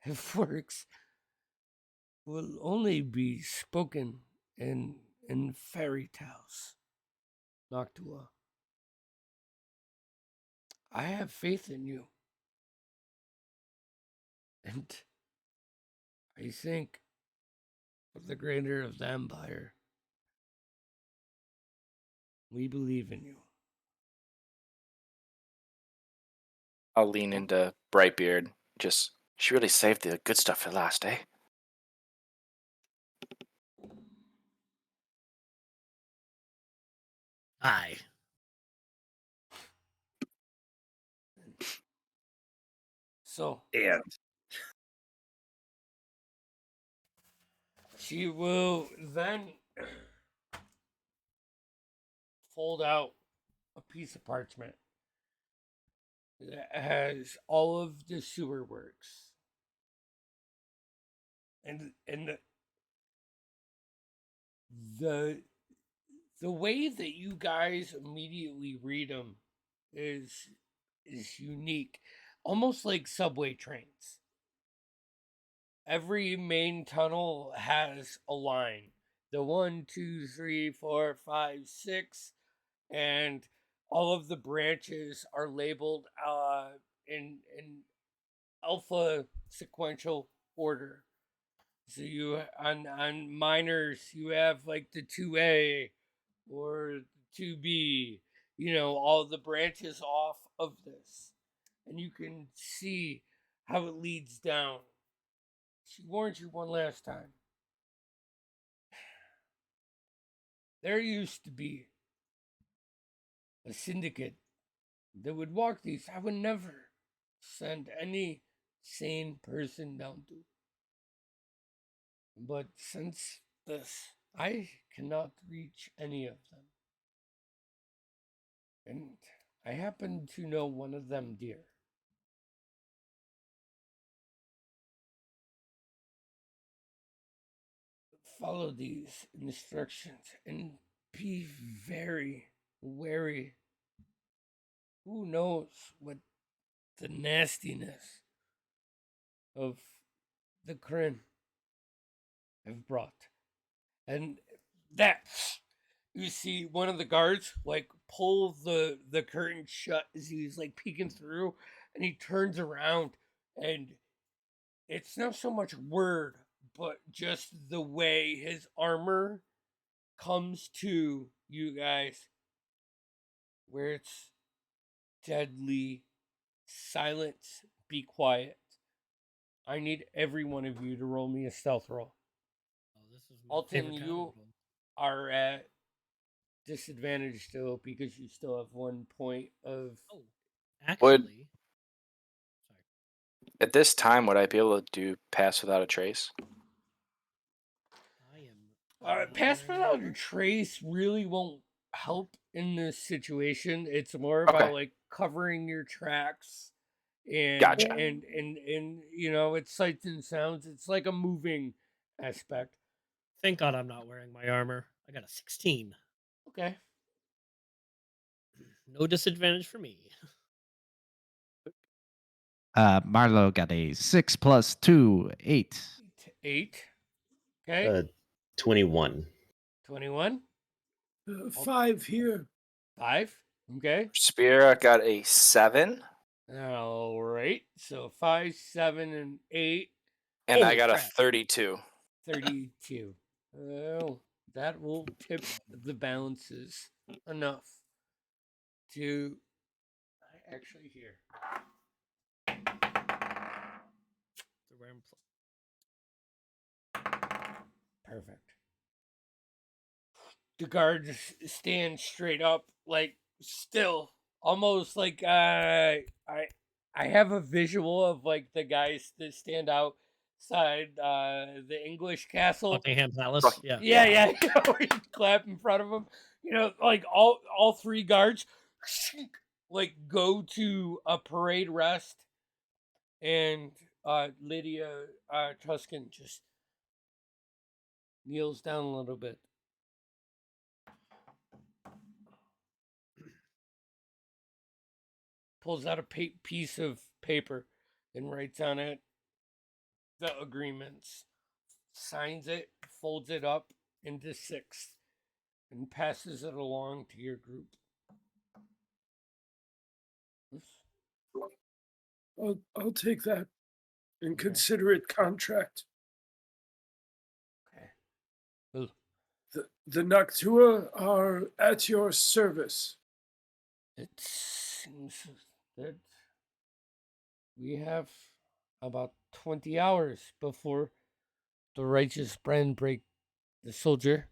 if works, will only be spoken in fairy tales. Noctua. I have faith in you. And I think for the greater of the Empire, we believe in you. I'll lean into Brightbeard. Just, she really saved the good stuff for last, eh? Aye. So, And she will then fold out a piece of parchment that has all of the sewer works. And the way that you guys immediately read them is unique, almost like subway trains. Every main tunnel has a line, the 1, 2, 3, 4, 5, 6, and all of the branches are labeled in alpha sequential order. So you on minors, you have like the 2A or 2B, all the branches off of this. And you can see how it leads down. She warned you one last time. There used to be a syndicate that would walk these. I would never send any sane person down to. But since this, I cannot reach any of them. And I happen to know one of them dear. follow these instructions and be very wary. Who knows what the nastiness of the Kryn have brought? And that you see one of the guards like pull the curtain shut as he's like peeking through, and he turns around, and it's not so much word, but just the way his armor comes to you guys, where it's deadly silence. Be quiet. I need every one of you to roll me a stealth roll. Oh, this is my Alton, favorite kind of you roll. are at disadvantage still because you still have 1 point of. Oh, actually, sorry. At this time, would I be able to do pass without a trace? I am. Pass wearing without a armor. trace really won't help in this situation. It's more Okay. about like covering your tracks and Gotcha. and you know, it's sights and sounds. It's like a moving aspect. Thank God I'm not wearing my armor. I got a 16. Okay. No disadvantage for me. Marlo got a 6 plus 2, 8. 8. Okay. 21. 21. 5 here. 5. Okay. Spear got a 7. All right. So 5, 7, and 8. And I Holy got a crap. 32. 32. Well, that will tip the balances enough to. I actually here. They're wearing Perfect. The guards stand straight up, like still, almost like I have a visual of like the guys that stand outside the English castle. Buckingham Palace. Buck- Yeah. Yeah. Where you clap in front of them. You know, like all 3 guards like go to a parade rest, and Lydia Tuscan just kneels down a little bit. Pulls out a piece of paper and writes on it the agreements, signs it, folds it up into 6, and passes it along to your group. I'll take that and Okay. consider it contract. Okay. Well, The Noctua are at your service. it seems that we have about 20 hours before the righteous brand break the soldier.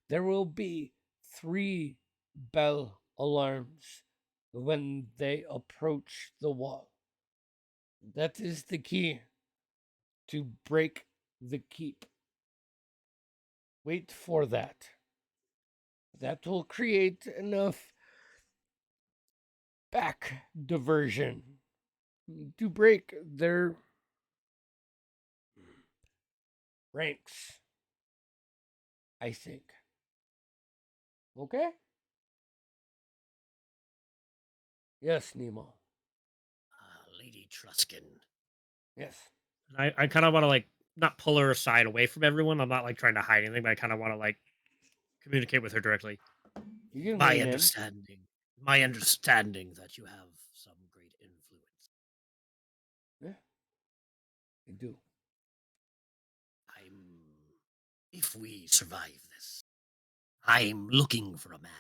There will be 3 bell alarms when they approach the wall. That is the key to break the keep. Wait for that. That will create enough back diversion to break their ranks, I think. Okay? Yes, Nemo. Lady Truskin. Yes. And I kind of want to like not pull her aside away from everyone. I'm not like trying to hide anything, but I kind of want to like communicate with her directly. You can My lean in. understanding that you have some great influence. Yeah, I do. If we survive this, I'm looking for a man.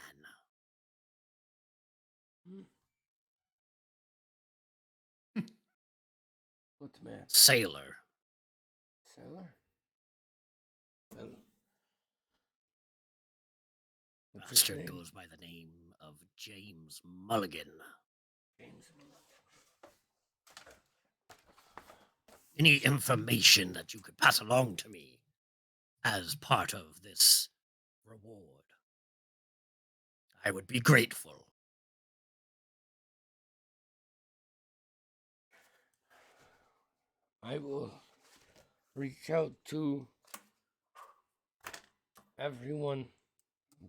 What man? Sailor. Sailor? Well, what's his Bastard name? goes by the name of James Mulligan. James. Any information that you could pass along to me as part of this reward, I would be grateful. I will reach out to everyone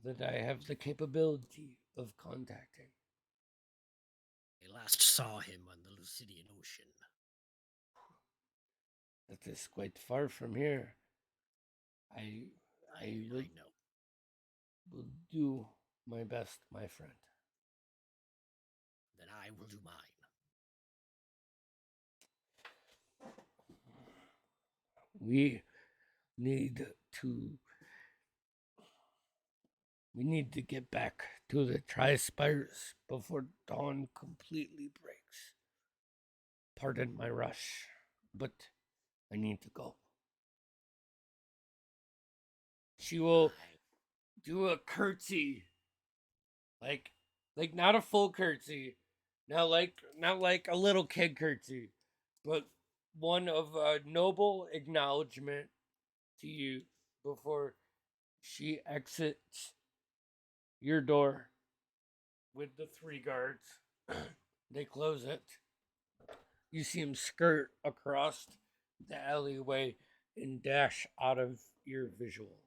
that I have the capability of contacting. I last saw him on the Lucidian Ocean. That is quite far from here. I know. will do my best, my friend. Then I will do mine. We need to get back to the Tri-Spires before dawn completely breaks. Pardon my rush, but I need to go. She will do a curtsy, like not a full curtsy, not like a little kid curtsy, but one of noble acknowledgement to you before she exits your door with the 3 guards. They close it. You see him skirt across the alleyway and dash out of your visual.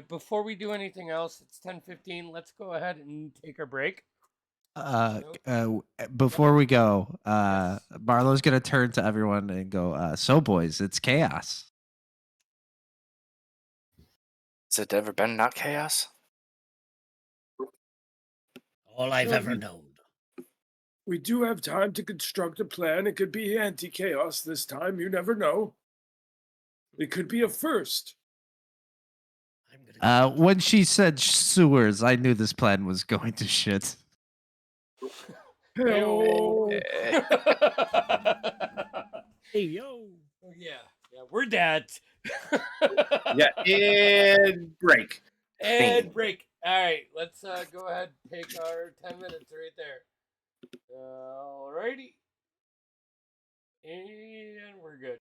Before we do anything else, it's 10:15. Let's go ahead and take a break. Before we go, Yes. Marlo's gonna turn to everyone and go, "So, boys, it's chaos." Has it ever been not chaos? All I've ever known. We do have time to construct a plan. It could be anti-chaos this time. You never know. It could be a first. When she said sewers, I knew this plan was going to shit. Hey-o. Hey, yo. Oh, yeah, we're dads. Yeah, and break. And break. All right, let's go ahead and take our 10 minutes right there. Alrighty. And we're good.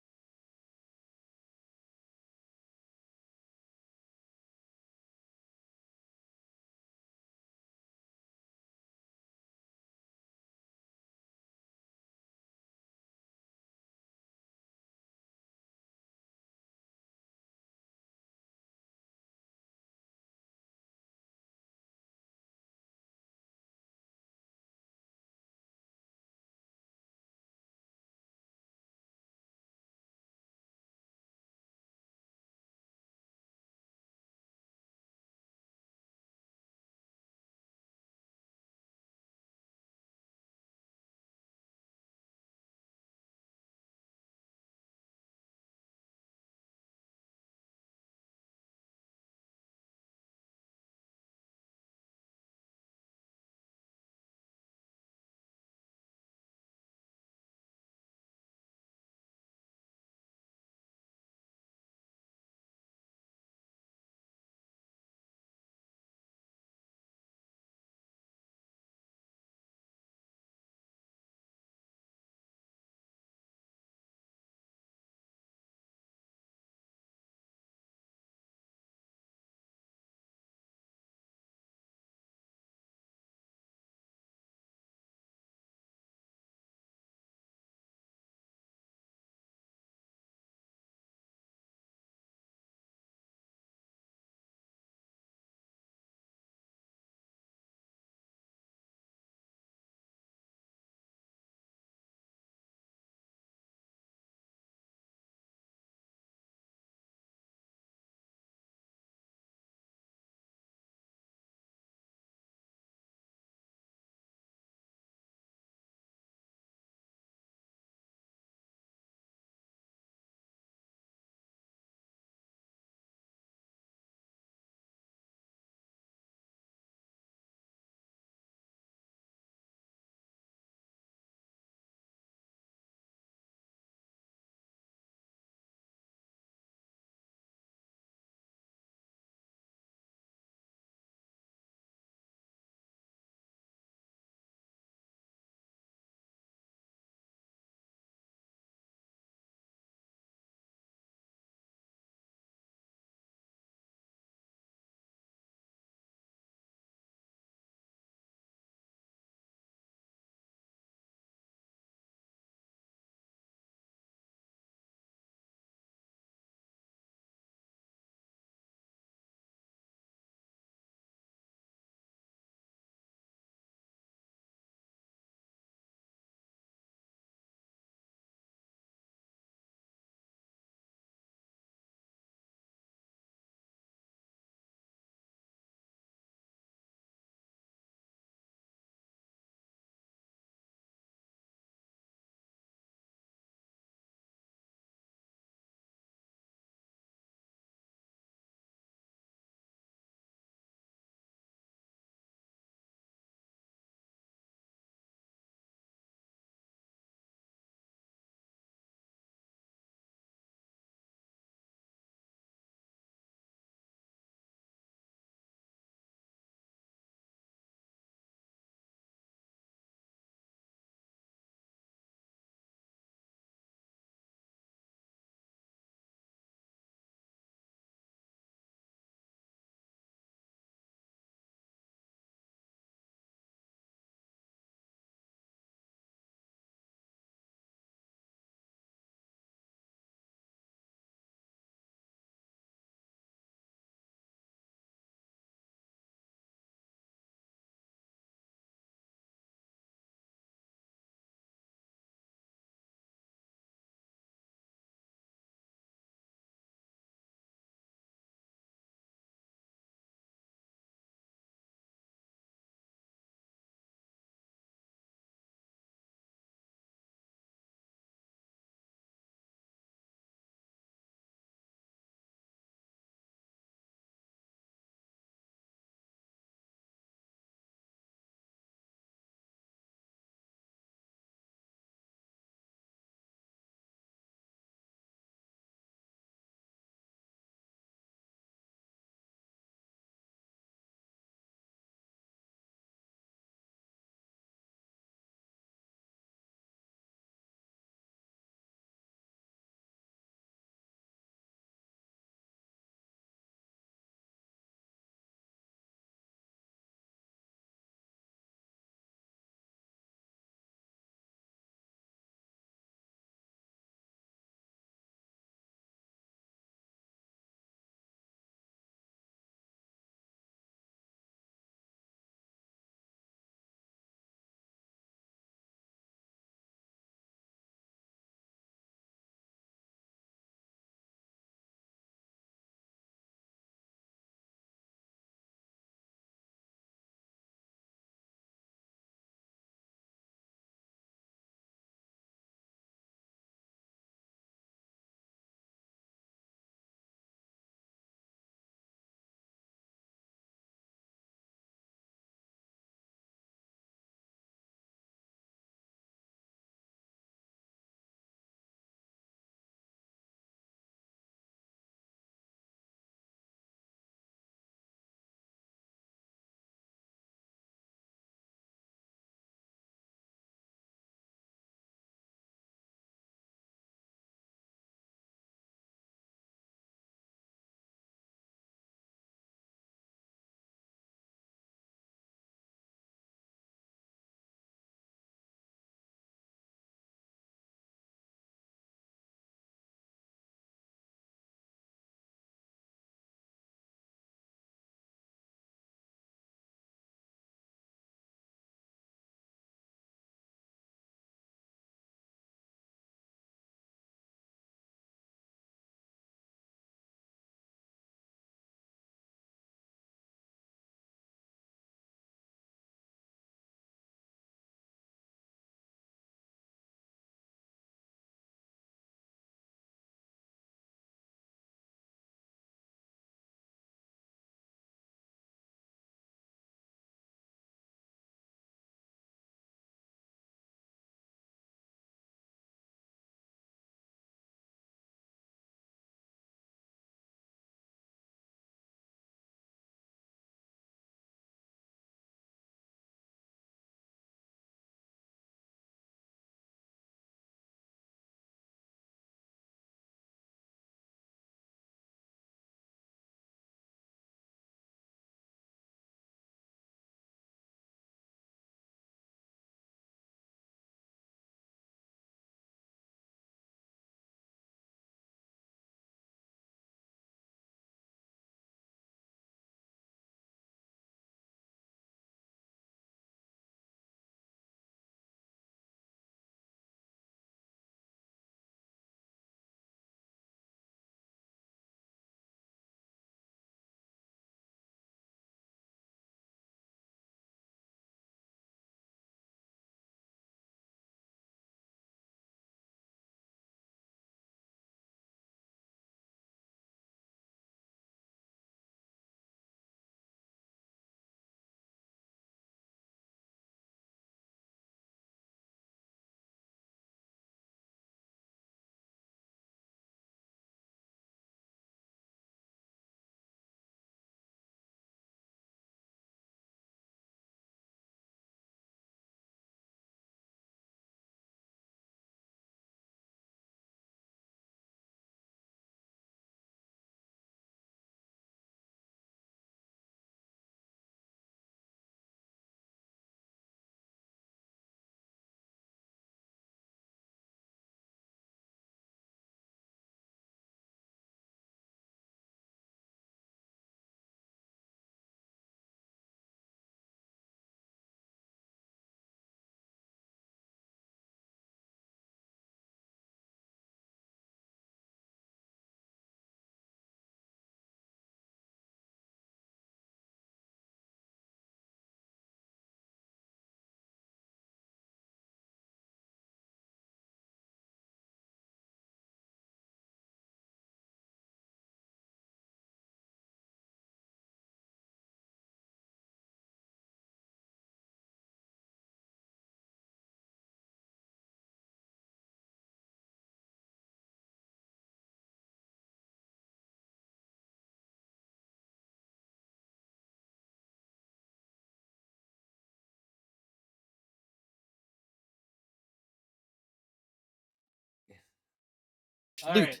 All loot. right.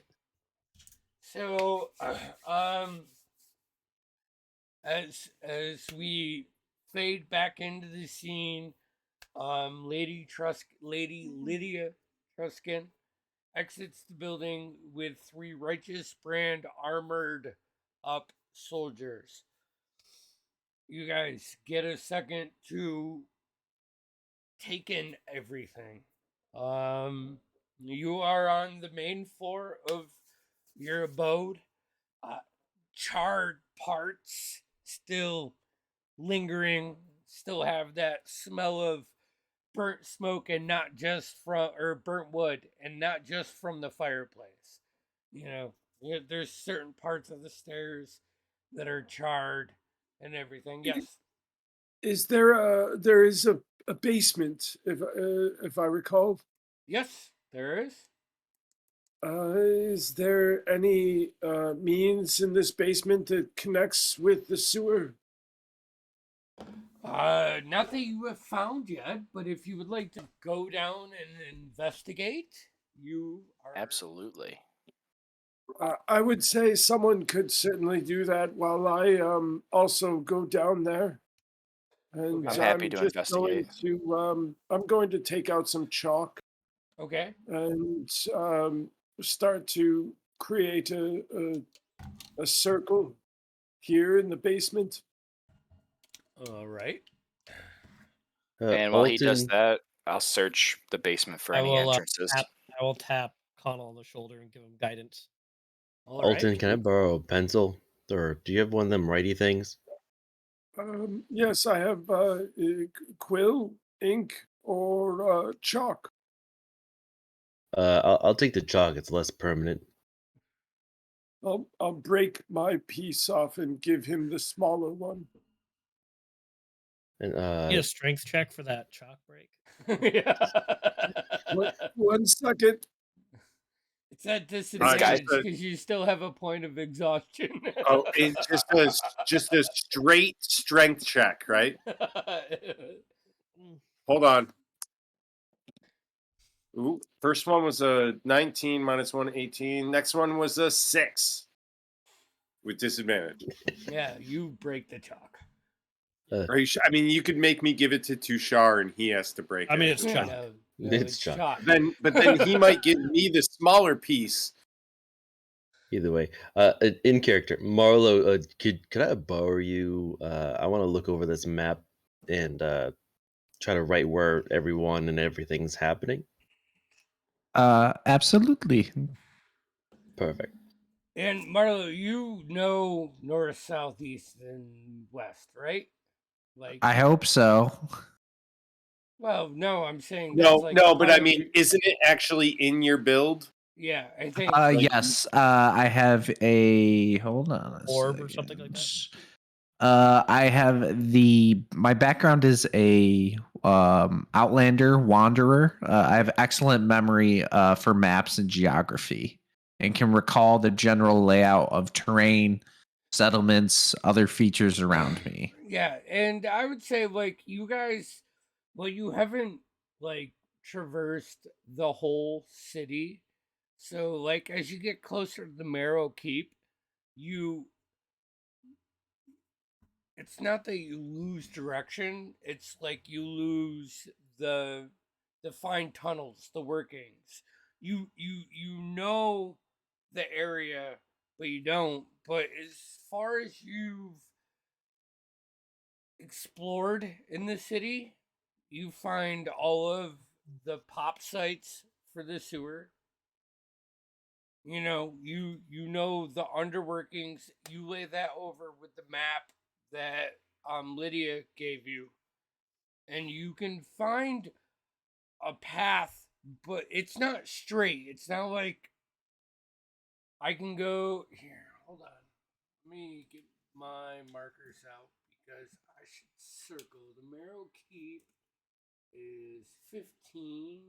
So, as we fade back into the scene, Lady Lydia Truskin exits the building with 3 righteous brand armored up soldiers. You guys get a second to take in everything. You are on the main floor of your abode. Charred parts still lingering, still have that smell of burnt smoke and not just from, or burnt wood and not just from the fireplace. You know, there's certain parts of the stairs that are charred and everything. Yes. Is there is a basement if I recall? Yes, there is. Is there any means in this basement that connects with the sewer? Not that you have found yet, but if you would like to go down and investigate, you are Absolutely. I would say someone could certainly do that while I also go down there. And I'm happy I'm to just investigate. I'm going to take out some chalk Okay. and start to create a circle here in the basement. All right. And while he does Alton, that, I'll search the basement for any entrances. I will tap Connell on the shoulder and give him guidance. All Alton, right. can I borrow a pencil? Or do you have one of them righty things? Yes, I have quill, ink, or chalk. I'll take the chalk. It's less permanent. I'll break my piece off and give him the smaller one. And Need a strength check for that chalk break. One second. It's at disadvantage guys, because you still have a point of exhaustion. Oh, it's just a straight strength check, right? Hold on. Ooh, first one was a 19 minus 1, 18. Next one was a 6 with disadvantage. Yeah, you break the chalk. Are you I mean, you could make me give it to Tushar and he has to break it. I mean, it's chalk. No, It's chalk. But then he might give me the smaller piece. Either way, in character, Marlo, could I borrow you? I want to look over this map and try to write where everyone and everything's happening. Absolutely. Perfect. And Marlo, you know north, south, east, and west, right? Like, I hope so. well, no, I'm saying No, that's like no, but part I of mean, your- isn't it actually in your build? yeah, I think. Yes. I have a hold on. Orb or something like that? I have my background is a Outlander wanderer. I have excellent memory for maps and geography and can recall the general layout of terrain, settlements, other features around me. Yeah, and I would say like you guys, well, you haven't like traversed the whole city, so like as you get closer to the Marrow Keep, you. It's not that you lose direction. It's like you lose the fine tunnels, the workings. You know the area, but you don't. But as far as you've explored in the city, you find all of the pop sites for the sewer. You know the underworkings. You lay that over with the map that Lydia gave you, and you can find a path, but it's not straight. It's not like I can go here. Hold on, let me get my markers out because I should circle. The Marrow Keep is 15,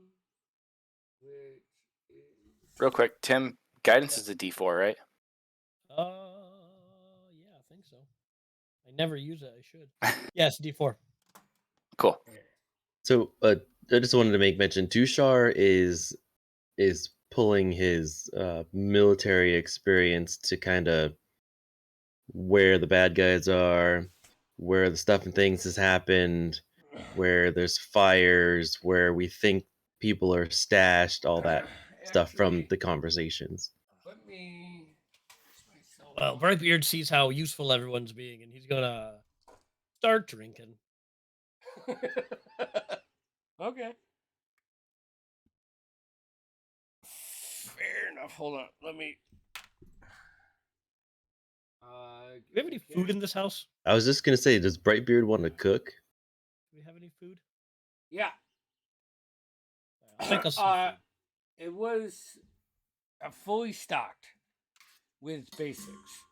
which is Real quick, Tim, guidance is a D4, right? Yeah, I think so. I never use it. I should. Yes, D4. Cool. So I just wanted to make mention. Tushar is pulling his military experience to kind of where the bad guys are, where the stuff and things has happened, where there's fires, where we think people are stashed, all that stuff from Actually, the conversations. let me. Well, Brightbeard sees how useful everyone's being, and he's gonna start drinking. Okay. Fair enough. Hold on. Let me. Do we have any food in this house? I was just gonna say, does Brightbeard want to cook? Do we have any food? Yeah. I'll make us some food. It was fully stocked with basics.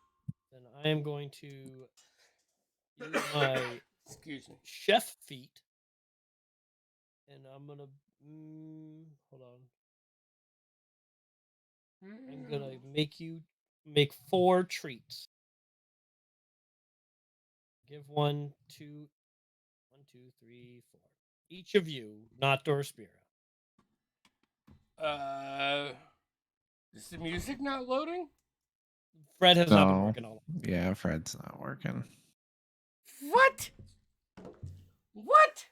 Then I am going to use my Excuse me. chef feat, and I'm gonna hold on. I'm gonna make you make 4 treats. Give 1, 2, 1, 2, 3, 4. Each of you, not Dorspira. Is the music not loading? Fred has not been No. working all. Yeah, Fred's not working. What? What?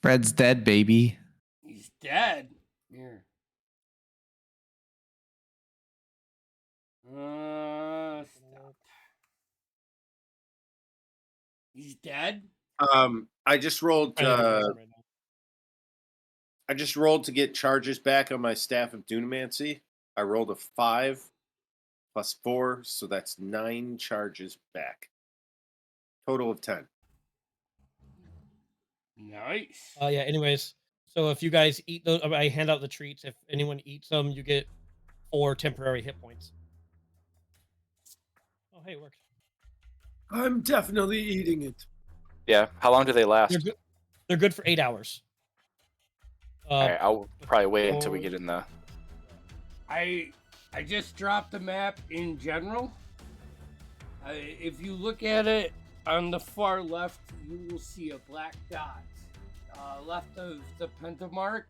Fred's dead, baby. He's dead. Here. Stop. He's dead? I just rolled. I just rolled to get charges back on my staff of Dunamancy. I rolled a 5 plus 4, so that's 9 charges back. Total of 10. Nice. Yeah. Anyways, so if you guys eat those, I hand out the treats. If anyone eats them, you get 4 temporary hit points. Oh, hey, it worked. I'm definitely eating it. Yeah. How long do they last? They're good for 8 hours. All right, I'll probably wait until we get in the. I just dropped the map in general. If you look at it on the far left, you will see a black dot left of the pentamark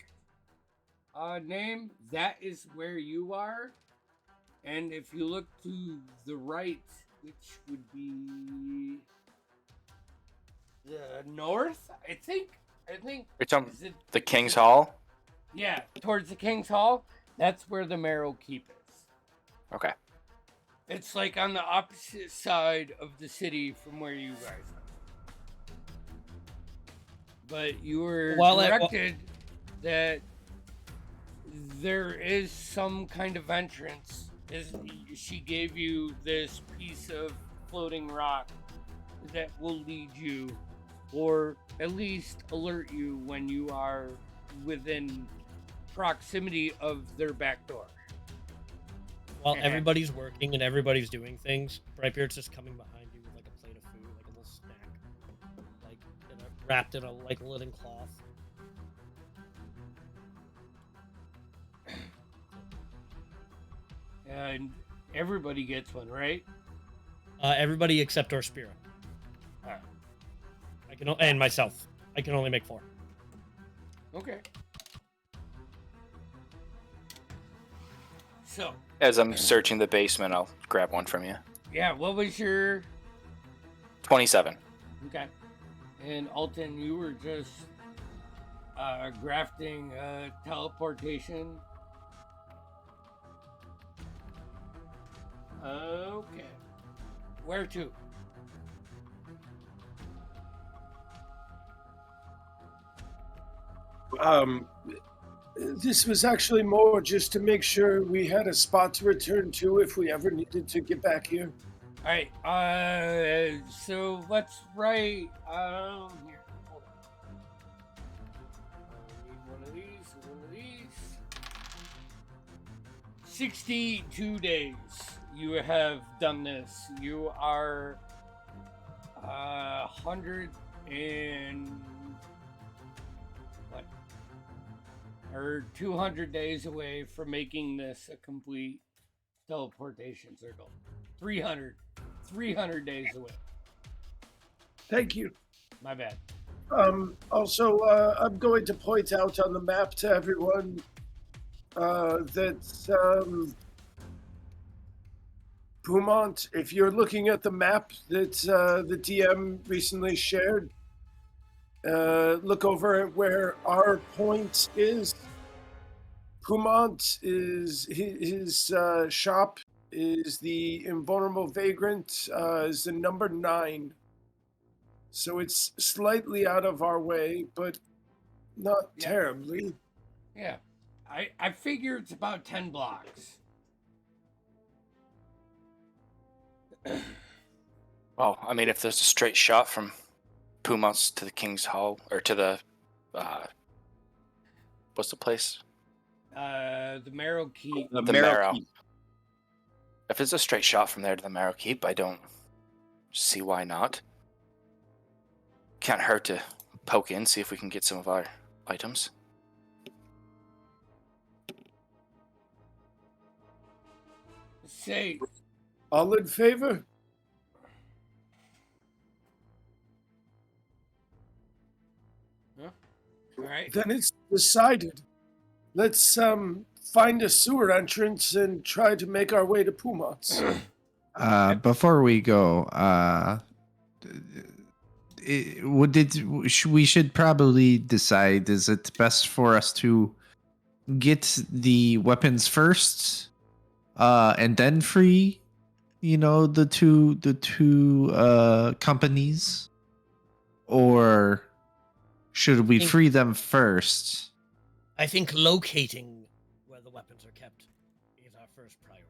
name. That is where you are. And if you look to the right, which would be the north, I think. You're talking is it- the King's Hall? Yeah, towards the King's Hall. That's where the Marrow Keep is. Okay. It's like on the opposite side of the city from where you guys are. But you were directed that there is some kind of entrance. She gave you this piece of floating rock that will lead you, or at least alert you when you are within proximity of their back door. While everybody's working and everybody's doing things, Brightbeard's just coming behind you with like a plate of food, like a little snack, like wrapped in a like linen cloth. And everybody gets one, right? Everybody except Dorspira. Alright. And myself. I can only make 4. Okay. So, As I'm searching the basement, I'll grab one from you. yeah, what was your 27. Okay. And Alton, you were just grafting teleportation. Okay. Where to? This was actually more just to make sure we had a spot to return to if we ever needed to get back here. All right. So let's write here. Hold on. I need one of these. One of these. 62 days. You have done this. You are 100 and what? Or 200 days away from making this a complete teleportation circle. 300 days away. Thank you. My bad. Also, I'm going to point out on the map to everyone that Pumont, if you're looking at the map that the DM recently shared, look over at where our point is. Pumont is his shop is the Invulnerable Vagrant, is the number 9. So it's slightly out of our way, but not terribly. Yeah. I figure it's about 10 blocks. Well, I mean, if there's a straight shot from Pumas to the King's Hall, or to the, what's the place? The Marrow Keep. The Marrow. Keep. If it's a straight shot from there to the Marrow Keep, I don't see why not. Can't hurt to poke in, see if we can get some of our items. Say, All in favor? all right. Then it's decided. Let's find a sewer entrance and try to make our way to Pumont's. Before we go, we should probably decide, is it best for us to get the weapons first, and then free, the two companies, or should we free them first? I think locating where the weapons are kept is our first priority.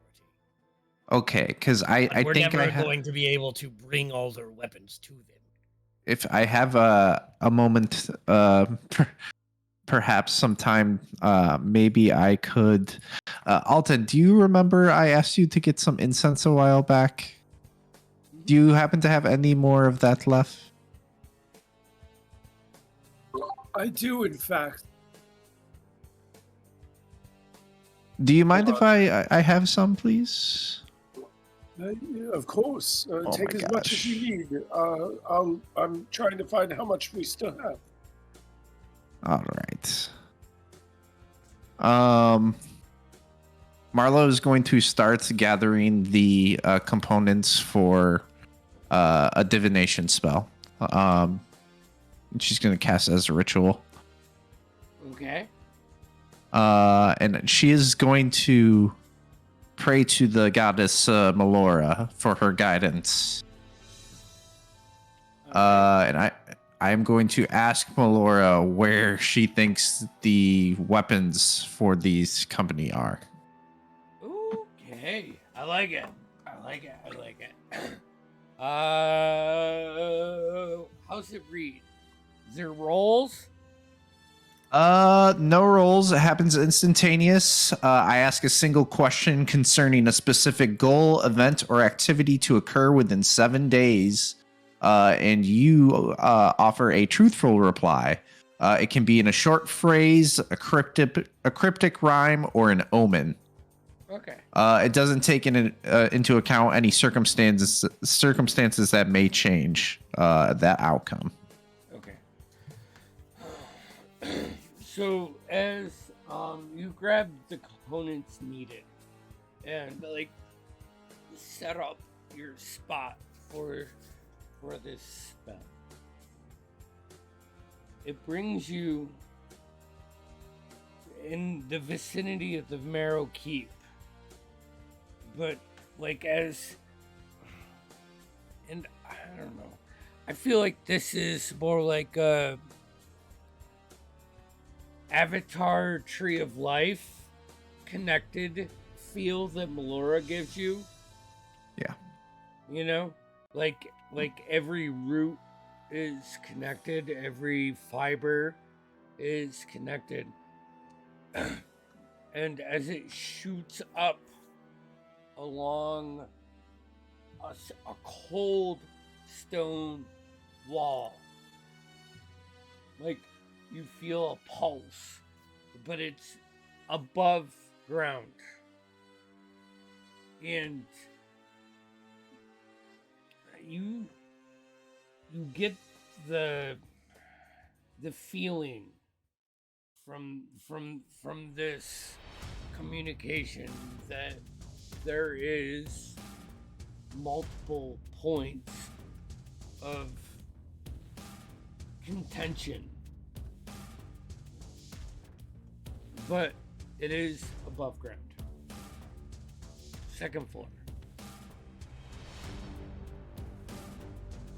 Okay, because I We're think never going to be able to bring all their weapons to them. if I have a moment, perhaps sometime, maybe I could. Alton, do you remember I asked you to get some incense a while back? Do you happen to have any more of that left? I do, in fact. Do you mind if I have some, please? Yeah, of course. Take my as much as you need. I'm trying to find how much we still have. All right. Marlo is going to start gathering the components for a divination spell. She's going to cast as a ritual. Okay. And she is going to pray to the goddess Melora for her guidance. Okay. And I'm going to ask Melora where she thinks the weapons for these company are. Okay. I like it. How's it read? Is there rolls? No rolls. It happens instantaneous. I ask a single question concerning a specific goal, event, or activity to occur within 7 days. And you offer a truthful reply. It can be in a short phrase, a cryptic rhyme, or an omen. Okay. It doesn't take into account any circumstances that may change that outcome. Okay. So as you grab the components needed and set up your spot for this spell, it brings you in the vicinity of the Marrow Keep. But and I don't know. I feel like this is more like a Avatar Tree of Life connected feel that Melora gives you. Yeah. Like every root is connected, every fiber is connected. And as it shoots up along a cold stone wall, you feel a pulse, but it's above ground. And you get the feeling from this communication that there is multiple points of contention, but it is above ground, second floor.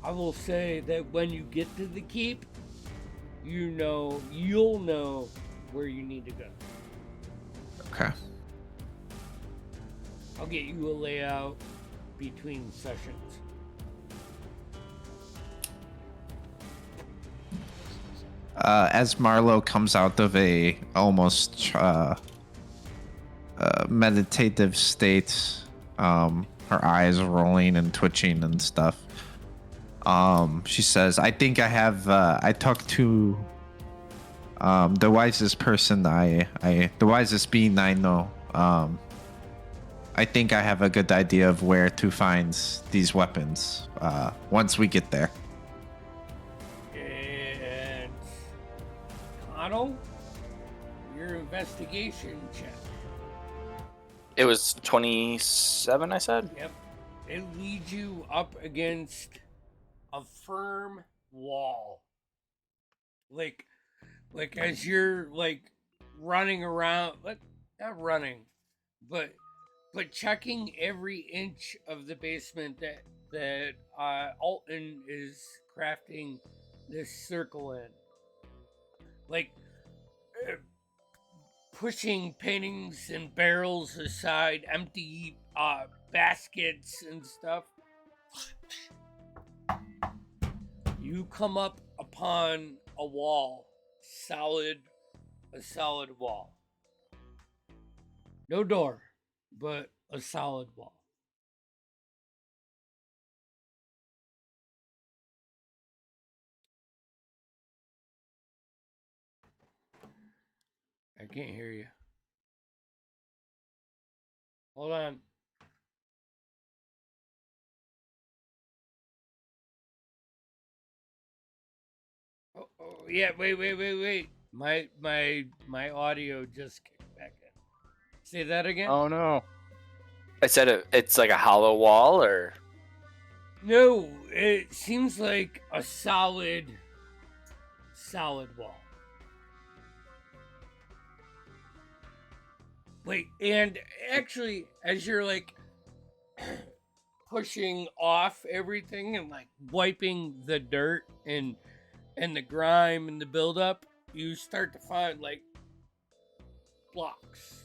I will say that when you get to the keep, you'll know where you need to go. Okay. I'll get you a layout between sessions. As Marlo comes out of a almost meditative state, her eyes rolling and twitching and stuff. She says, "I think I have. I talked to the wisest person the wisest being I know. I think I have a good idea of where to find these weapons. Once we get there." And Connell, your investigation check. It was 27, I said? Yep. It leads you up against a firm wall. Like as you're running around, not running, but checking every inch of the basement that Alton is crafting this circle in. Pushing paintings and barrels aside, empty baskets and stuff. You come up upon a wall, a solid wall. No door, but a solid wall. I can't hear you. Hold on. Oh, yeah, wait. My audio just kicked back in. Say that again? Oh no. I said it's like a hollow wall, or? No, it seems like a solid wall. Wait, and actually, as you're pushing off everything and wiping the dirt and the grime and the buildup, you start to find blocks,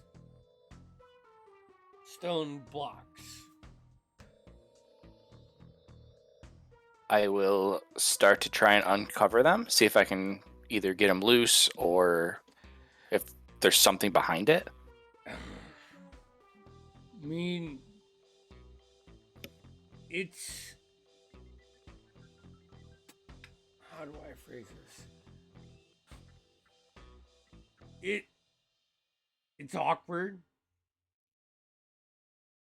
stone blocks. I will start to try and uncover them, see if I can either get them loose or if there's something behind it. I mean, it's... How do I phrase this? It's awkward.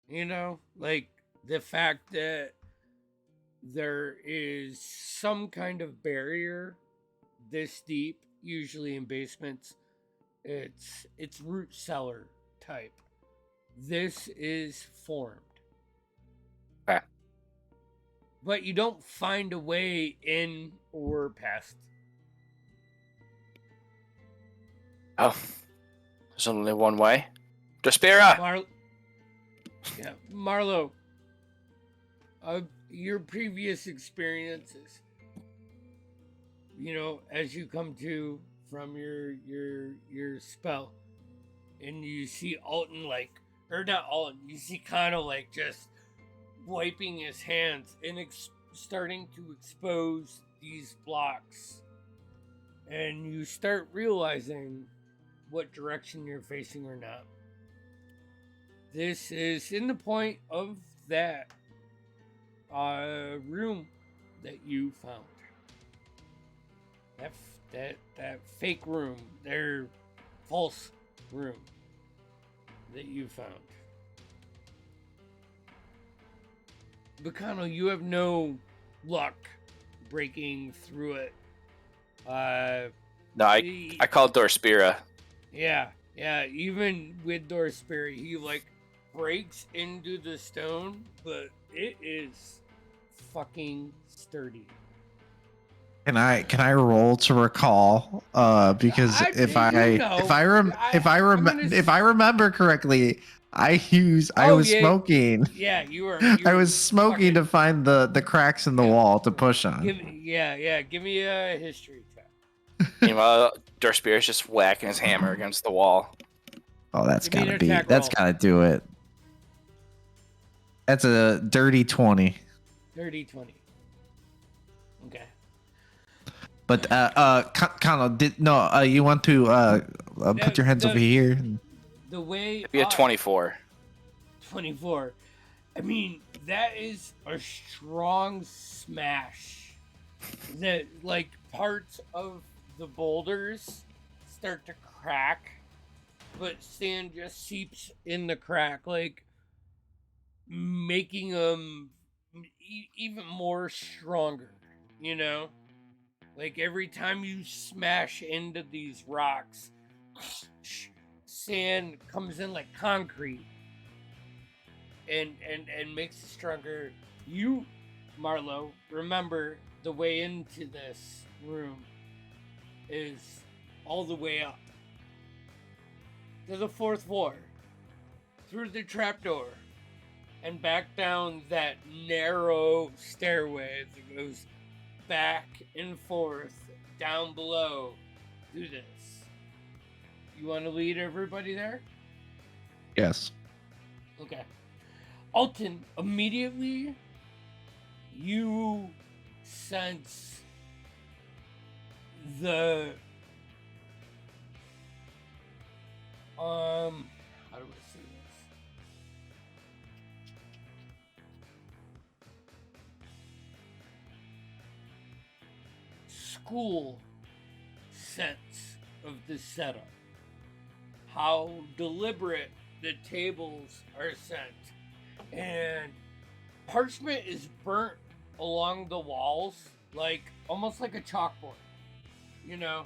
You know? The fact that there is some kind of barrier this deep, usually in basements. It's root cellar type. This is formed. Okay. But you don't find a way in or past. Oh, there's only one way. Despera! Marlo. Your previous experiences, as you come to from your spell, and you see Alton or not Alton, you see kind of just wiping his hands and starting to expose these blocks, and you start realizing what direction you're facing or not. This is in the point of that room that you found. That fake room, their false room that you found. Bacano, you have no luck breaking through it. No, I called Dorspira. Yeah, Yeah, even with Door Spirit, he like breaks into the stone, but it is fucking sturdy. Can I roll to recall? Because if I remember correctly, I Oh was yeah, smoking. yeah. You were I was smoking to find the cracks in the wall to push on. Give me a history check. Meanwhile, Dorspire's just whacking his hammer against the wall. Oh, that's Give me an gotta be. attack That's roll. gotta do it. That's a dirty 20. Dirty 20. Okay. But Connell, you want to put your hands over here? The way It'd be a 24. 24. I mean, that is a strong smash. That like parts of the boulders start to crack, but sand just seeps in the crack, like making them even more stronger. You know, like every time you smash into these rocks, sand comes in like concrete and makes it stronger. You, Marlo, remember the way into this room is all the way up to the 4th floor, through the trapdoor, and back down that narrow stairway that goes back and forth down below. Do this. You want to lead everybody there? Yes. Okay. Alton, immediately you sense the how do I say this? School sense of the setup. How deliberate the tables are set. And parchment is burnt along the walls, like almost like a chalkboard. You know,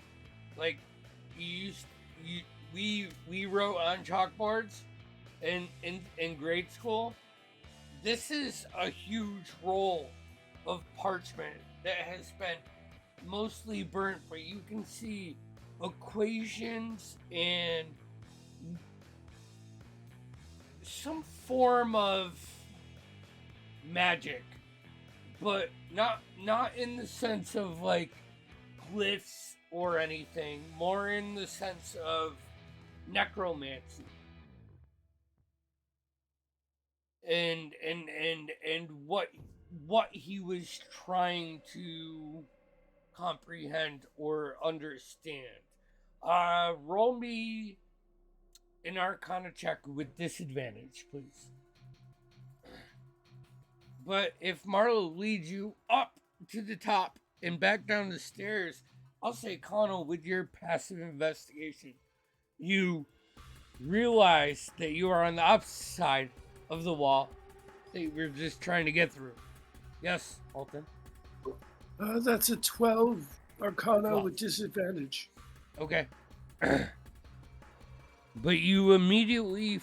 like we wrote on chalkboards in grade school. This is a huge roll of parchment that has been mostly burnt, but you can see equations and some form of magic, but not in the sense of like glyphs or anything, more in the sense of necromancy and what he was trying to comprehend or understand. Roll me an Arcana check with disadvantage, please. But if Marlo leads you up to the top and back down the stairs, I'll say, Connell, with your passive investigation, you realize that you are on the opposite side of the wall that you were just trying to get through. Yes, Alton? That's a 12 Arcana 12. with disadvantage. Okay. But you immediately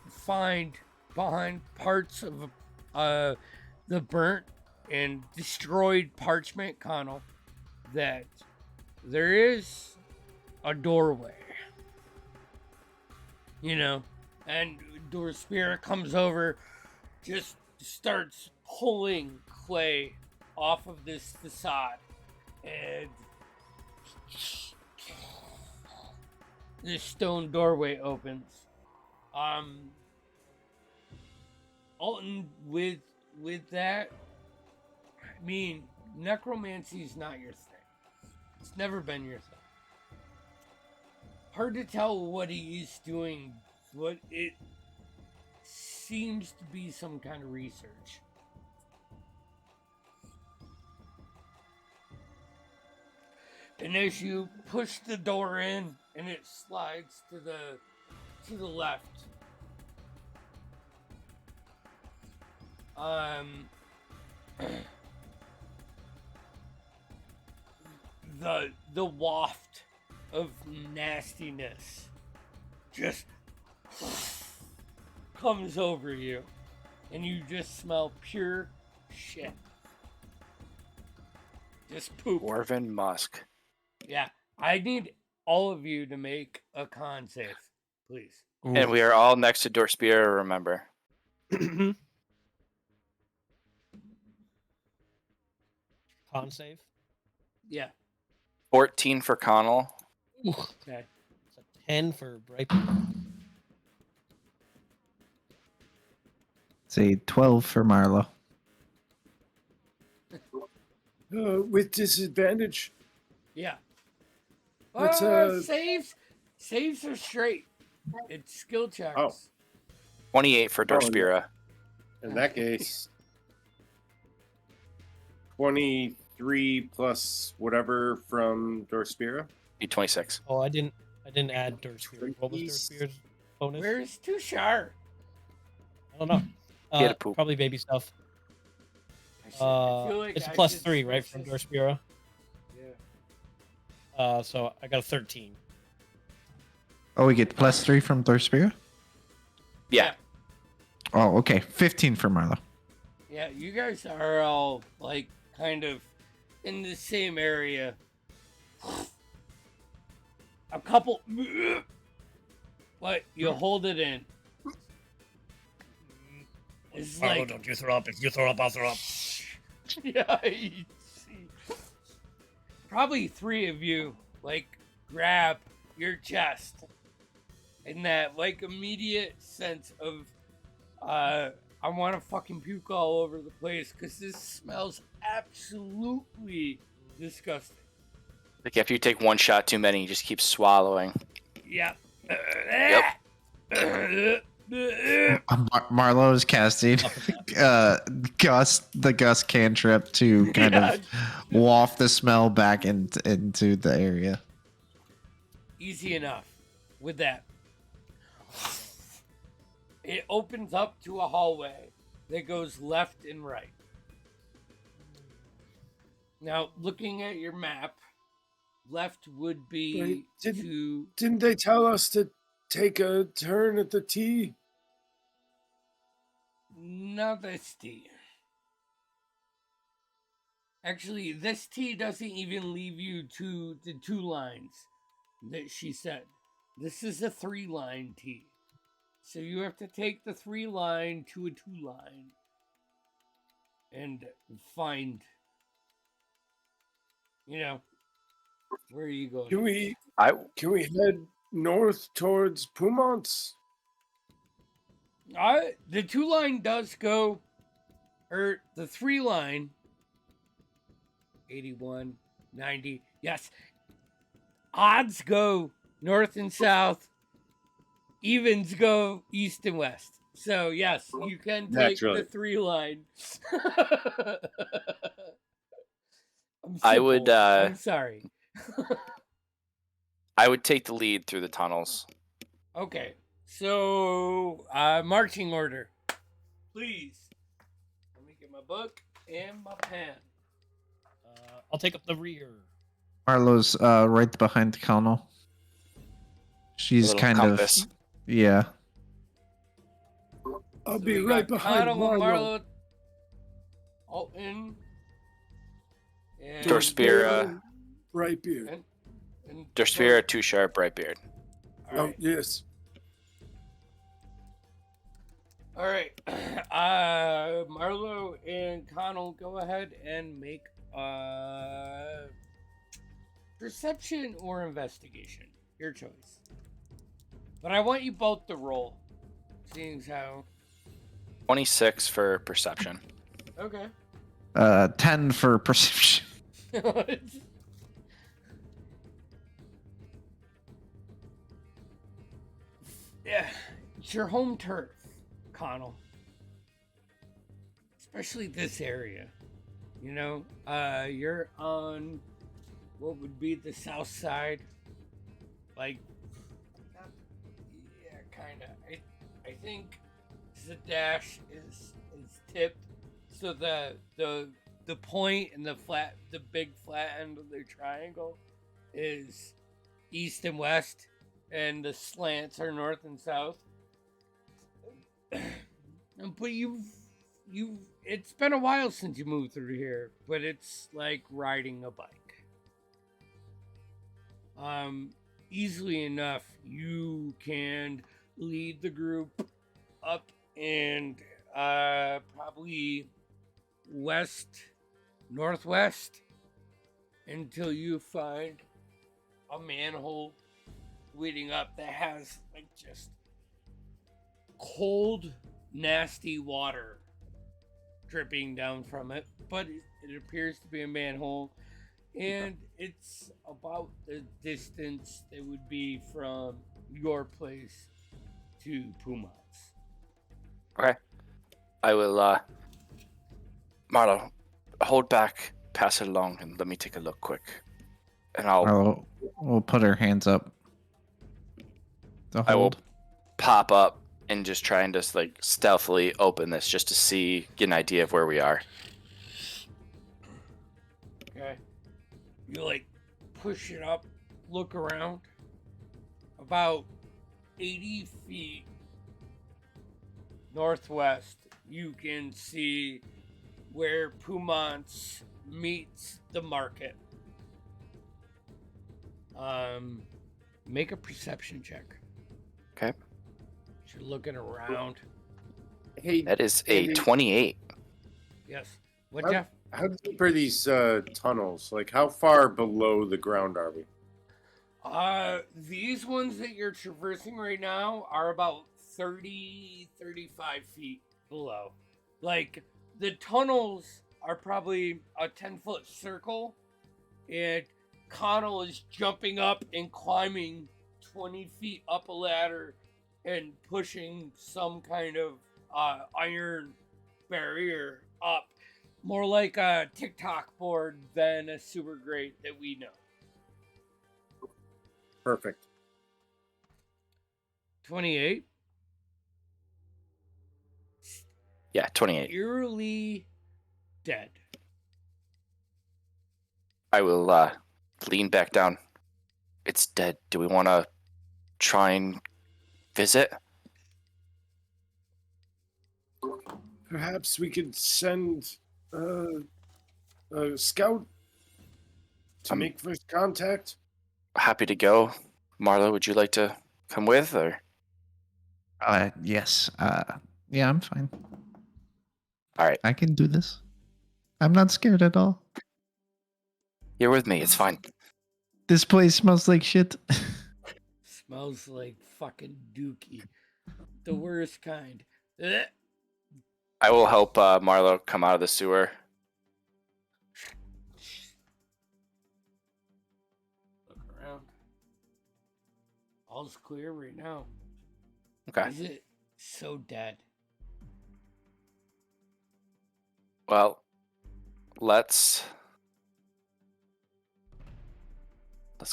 find behind parts of the burnt and destroyed parchment, Connell, that there is a doorway. You know, and Door Spirit comes over, just starts pulling clay off of this facade, and this stone doorway opens. Alton, with that, I mean, necromancy is not your thing. It's never been your thing. Hard to tell what he's doing, but it seems to be some kind of research. And as you push the door in, and it slides to the left, the waft of nastiness just comes over you, and you just smell pure shit. Just poop. Dwarven musk. Yeah, I need all of you to make a con save, please. And we are all next to Dorspira, remember. Con save. Yeah. 14 for Connell. Okay. It's a 10 for Bright. Say 12 for Marlo. With disadvantage. Yeah. Let's, Saves are straight. It's skill checks. Oh. 28 for Dorspira. In that case, 23 plus whatever from Dorspira. Be 26. Oh, I didn't add Dorspira. What was Dorspira's bonus? Where's Tushar? I don't know. He had to poop. Probably baby stuff. I feel like It's a I plus should 3, right, switch from this. Dorspira. Yeah. So I got a 13. Oh, we get plus 3 from Dorspira? Yeah. Oh, okay. 15 for Marlo. Yeah, you guys are all like kind of in the same area. A couple, but you hold it in. It's like, don't you throw up. If you throw up, I'll throw up. yeah, you see. Probably 3 of you like grab your chest in that like immediate sense of I want to fucking puke all over the place because this smells absolutely disgusting. Like after you take one shot too many, you just keep swallowing. Yeah. Marlo is casting the Gus cantrip to kind of waft the smell back into the area. Easy enough with that. It opens up to a hallway that goes left and right. Now, looking at your map, left would be Wait, to... Didn't they tell us to take a turn at the T? Not this T. Actually, this T doesn't even leave you to the 2 lines that she said. This is a 3-line T. So you have to take the 3-line to a 2-line and find, where are you going? Can we head north towards Pumont's? The 2-line does go, or the 3-line, 81, 90, yes. Odds go north and south. Evens go east and west. So, yes, you can take the 3-line. I'm sorry. I would take the lead through the tunnels. Okay. So, marching order. Please. Let me get my book and my pen. I'll take up the rear. Marlo's right behind Connell. She's kind compass. of... Yeah. I'll be right behind Marlo. Alton. And Dorspira. Brightbeard. And Dorspira, Too Sharp, Brightbeard. Oh, yes. All right. Marlo and Connell, go ahead and make perception or investigation. Your choice. But I want you both to roll. Seeing as how. 26 for perception. Okay. 10 for perception. Yeah. It's your home turf, Connell. Especially this area. You're on what would be the south side. Like, kind of. I think Zadash is tipped, so the point and the big flat end of the triangle is east and west, and the slants are north and south. But it's been a while since you moved through here, but it's like riding a bike. Easily enough, you can lead the group up and probably west northwest until you find a manhole leading up that has like just cold, nasty water dripping down from it, but it appears to be a manhole, and it's about the distance that would be from your place to Pumat's. Okay. I will, Marlo, hold back, pass it along, and let me take a look quick. And We'll put our hands up. To I will hold. pop up and just try and just like stealthily open this just to see, get an idea of where we are. Okay. You like push it up, look around. About 80 feet northwest, you can see where Pumat's meets the market. Make a perception check. Okay. You're looking around. Hey, That is a Andy, 28. Yes. What, How- Jeff? How deep are these tunnels? Like, how far below the ground are we? These ones that you're traversing right now are about 30, 35 feet below. Like, the tunnels are probably a 10-foot circle, and Connell is jumping up and climbing 20 feet up a ladder and pushing some kind of iron barrier up. More like a TikTok board than a super grate that we know. Perfect. 28. Yeah, 28. Eerily dead. I will lean back down. It's dead. Do we want to try and visit? Perhaps we could send a scout to make first contact. Happy to go. Marlo, would you like to come with, or? Yes. Yeah, I'm fine. All right, I can do this. I'm not scared at all. you're with me. It's fine. This place smells like shit. Smells like fucking dookie. The worst kind. Ugh. I will help Marlo come out of the sewer. Look around. All's clear right now. Okay. Is it so dead? Well, let's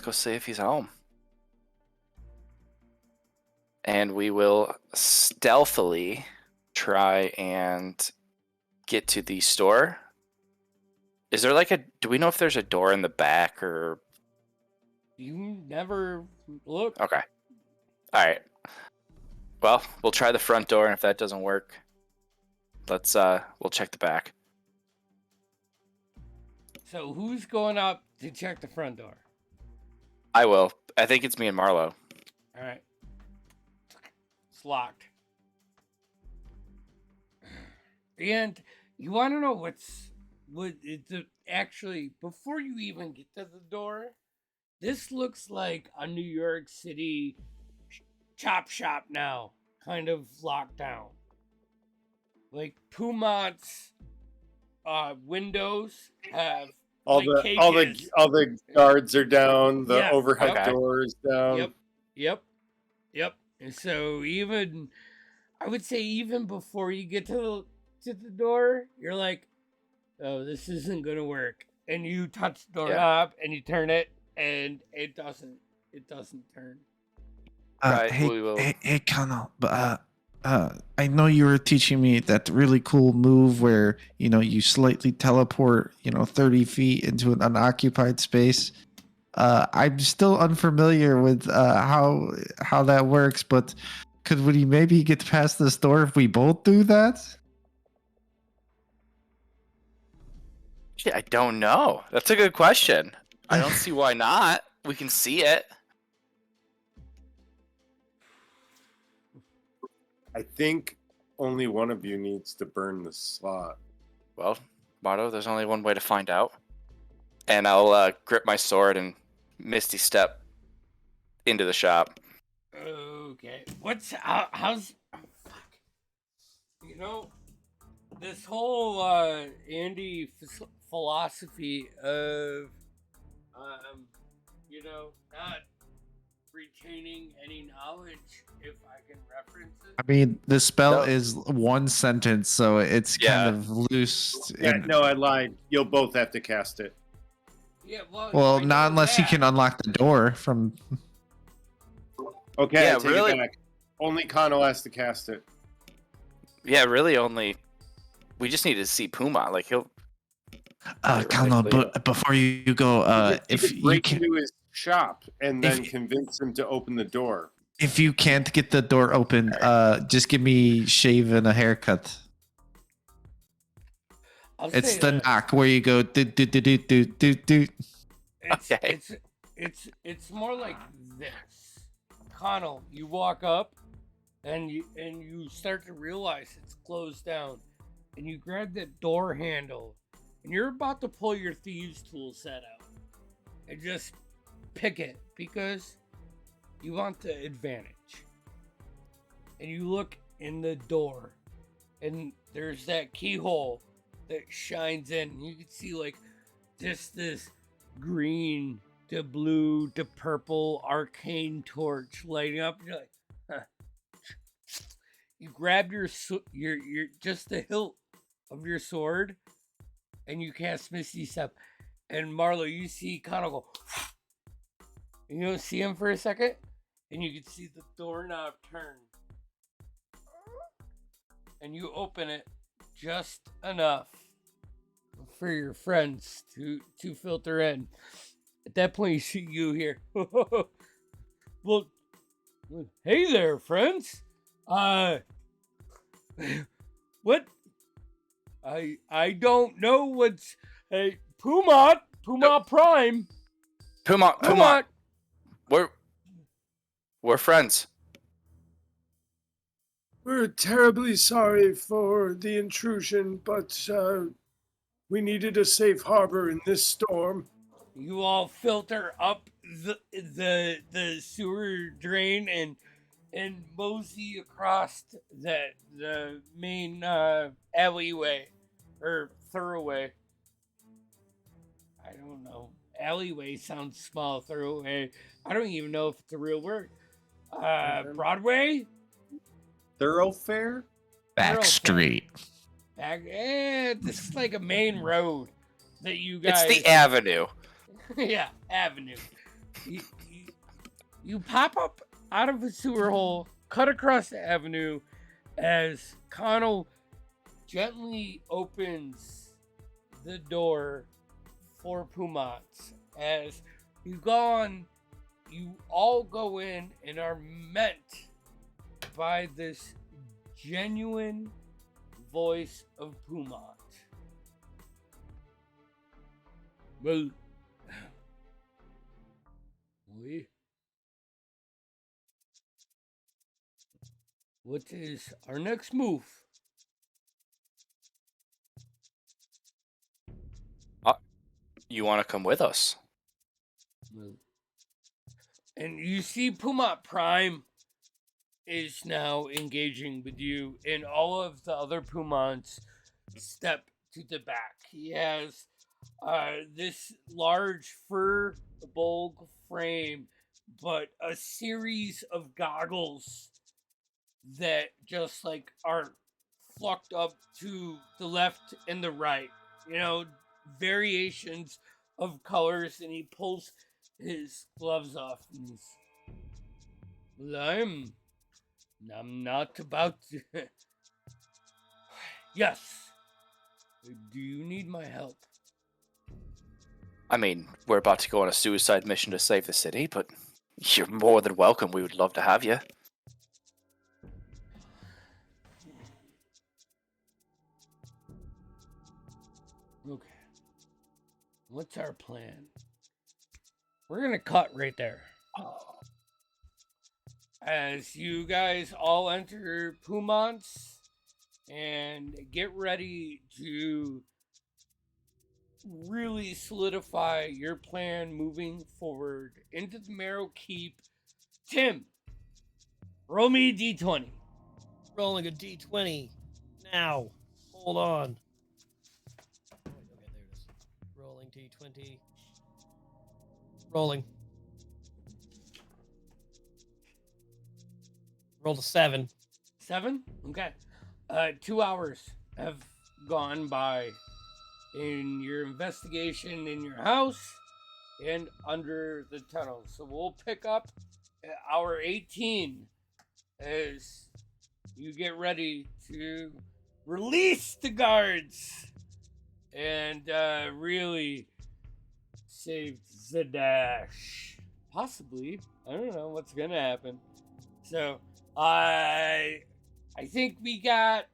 go see if he's home. And we will stealthily try and get to the store. Is there like do we know if there's a door in the back or? You never look. Okay. All right. Well, we'll try the front door, and if that doesn't work, we'll check the back. So who's going up to check the front door? I will. I think it's me and Marlo. All right. It's locked. And you want to know actually, before you even get to the door, this looks like a New York City chop shop now, kind of locked down. Like Pumat's windows have All the guards are down. The overhead door is down. Yep. And so I would say even before you get to the door, you're like, oh, this isn't gonna work. And you touch the doorknob and you turn it, and it doesn't turn. Right, Hey, Connell. But I know you were teaching me that really cool move where you slightly teleport 30 feet into an unoccupied space. I'm still unfamiliar with how that works, but could we maybe get past this door if we both do that? Shit, I don't know. That's a good question. I don't see why not. We can see it. I think only one of you needs to burn the slot. Well, Marto, there's only one way to find out. And I'll grip my sword and misty step into the shop. Okay. How's fuck. You know, this whole Andy philosophy of not retaining any knowledge, if I can reference it. I mean, the spell is one sentence, so it's kind of loose. Yeah, no, I lied. You'll both have to cast it. Yeah, well, not unless you can unlock the door from. Okay, Yeah, I take really? it back. Only Kano has to cast it. Yeah, really only... We just need to see Puma. Like, he'll... Kano, but before you go, if you break can, into his shop and then convince him to open the door. if you can't get the door open, just give me shave and a haircut. It's the knock where you go do do do do do do do. It's more like this. Connell, you walk up and you start to realize it's closed down, and you grab that door handle and you're about to pull your thieves tool set out and just pick it because you want the advantage. And you look in the door and there's that keyhole that shines in, and you can see like just this green to blue to purple arcane torch lighting up. You're like, huh. You grab your just the hilt of your sword, and you cast Misty Step. And Marlo, you see Connell go, and you don't see him for a second, and you can see the doorknob turn, and you open it just enough for your friends to filter in. At that point, you see you here. Well, hey there, friends. What? I don't know what's Puma Prime. Puma. We're friends. We're terribly sorry for the intrusion, but we needed a safe harbor in this storm. You all filter up the sewer drain and mosey across the main alleyway or thoroughway. I don't know. Alleyway sounds small. Thoroughway. I don't even know if it's a real word. Broadway. Thoroughfare. Back street. This is like a main road that you guys. It's the avenue. Yeah, avenue. You pop up out of a sewer hole, cut across the avenue, as Connell gently opens the door for Pumat. As you all go in and are met by this genuine voice of Pumat. Well, what is our next move? You want to come with us? And you see Pumat Prime is now engaging with you, and all of the other Pumats step to the back. He has this large fur bulg frame, but a series of goggles that just like are flucked up to the left and the right. You know, variations of colors, and he pulls his gloves off. And he's, well, I'm not about to. Yes. Do you need my help? I mean, we're about to go on a suicide mission to save the city, but you're more than welcome. We would love to have you. Okay. What's our plan? We're gonna cut right there. As you guys all enter Pumont's and get ready to really solidify your plan moving forward into the Marrow Keep. Tim, roll me a d20. Rolling a d20 now. Hold on. Okay, there it is. Rolling d20. Rolling. Rolled a 7. 7? Okay. 2 hours have gone by in your investigation in your house and under the tunnel. So we'll pick up at hour 18 as you get ready to release the guards and really save Zadash. Possibly. I don't know what's going to happen. So I think we got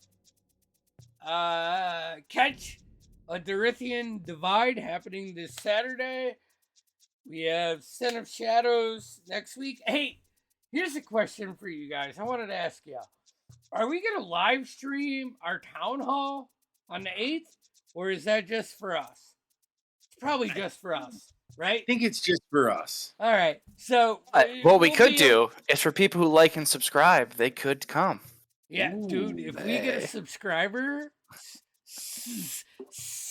Catch a Dorithian Divide happening this Saturday. We have Sin of Shadows next week. Hey, here's a question for you guys. I wanted to ask you. Are we going to live stream our town hall on the 8th? Or is that just for us? It's probably just for us, right? I think it's just for us. All right. So What we could do is for people who like and subscribe, they could come. Yeah, dude, if we get a subscriber,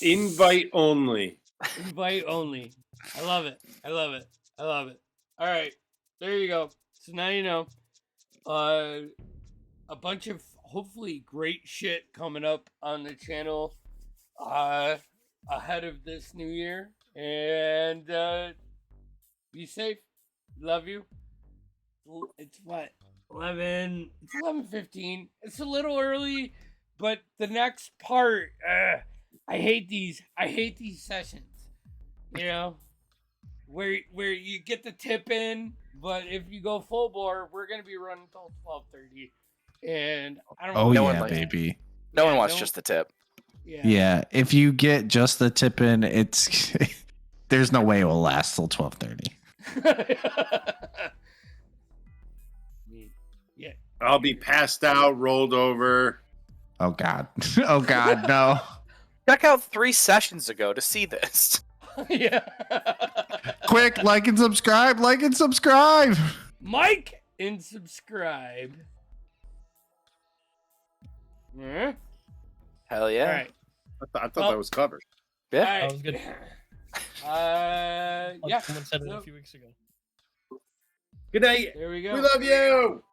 Invite only. Invite only. I love it. I love it. I love it. All right. There you go. So now you know. A bunch of hopefully great shit coming up on the channel ahead of this new year. And be safe. Love you. It's what? 11. It's 11:15. It's a little early, but the next part, I hate these sessions. You know, where you get the tip in, but if you go full bore, we're gonna be running until 12:30, and I don't. Oh No one yeah, likes it. baby. No one wants just the tip. Yeah, if you get just the tip in, it's there's no way it will last till 12:30. Yeah. I'll be passed out, rolled over. Oh god. Oh god, no. Check out 3 sessions ago to see this. Yeah. Quick, like and subscribe, like and subscribe. Mike and subscribe. Yeah. Hell yeah. All right. I thought that was covered. Yeah. All right. That was good. Yeah. Someone said it a few weeks ago. Good night. There we go. We love you.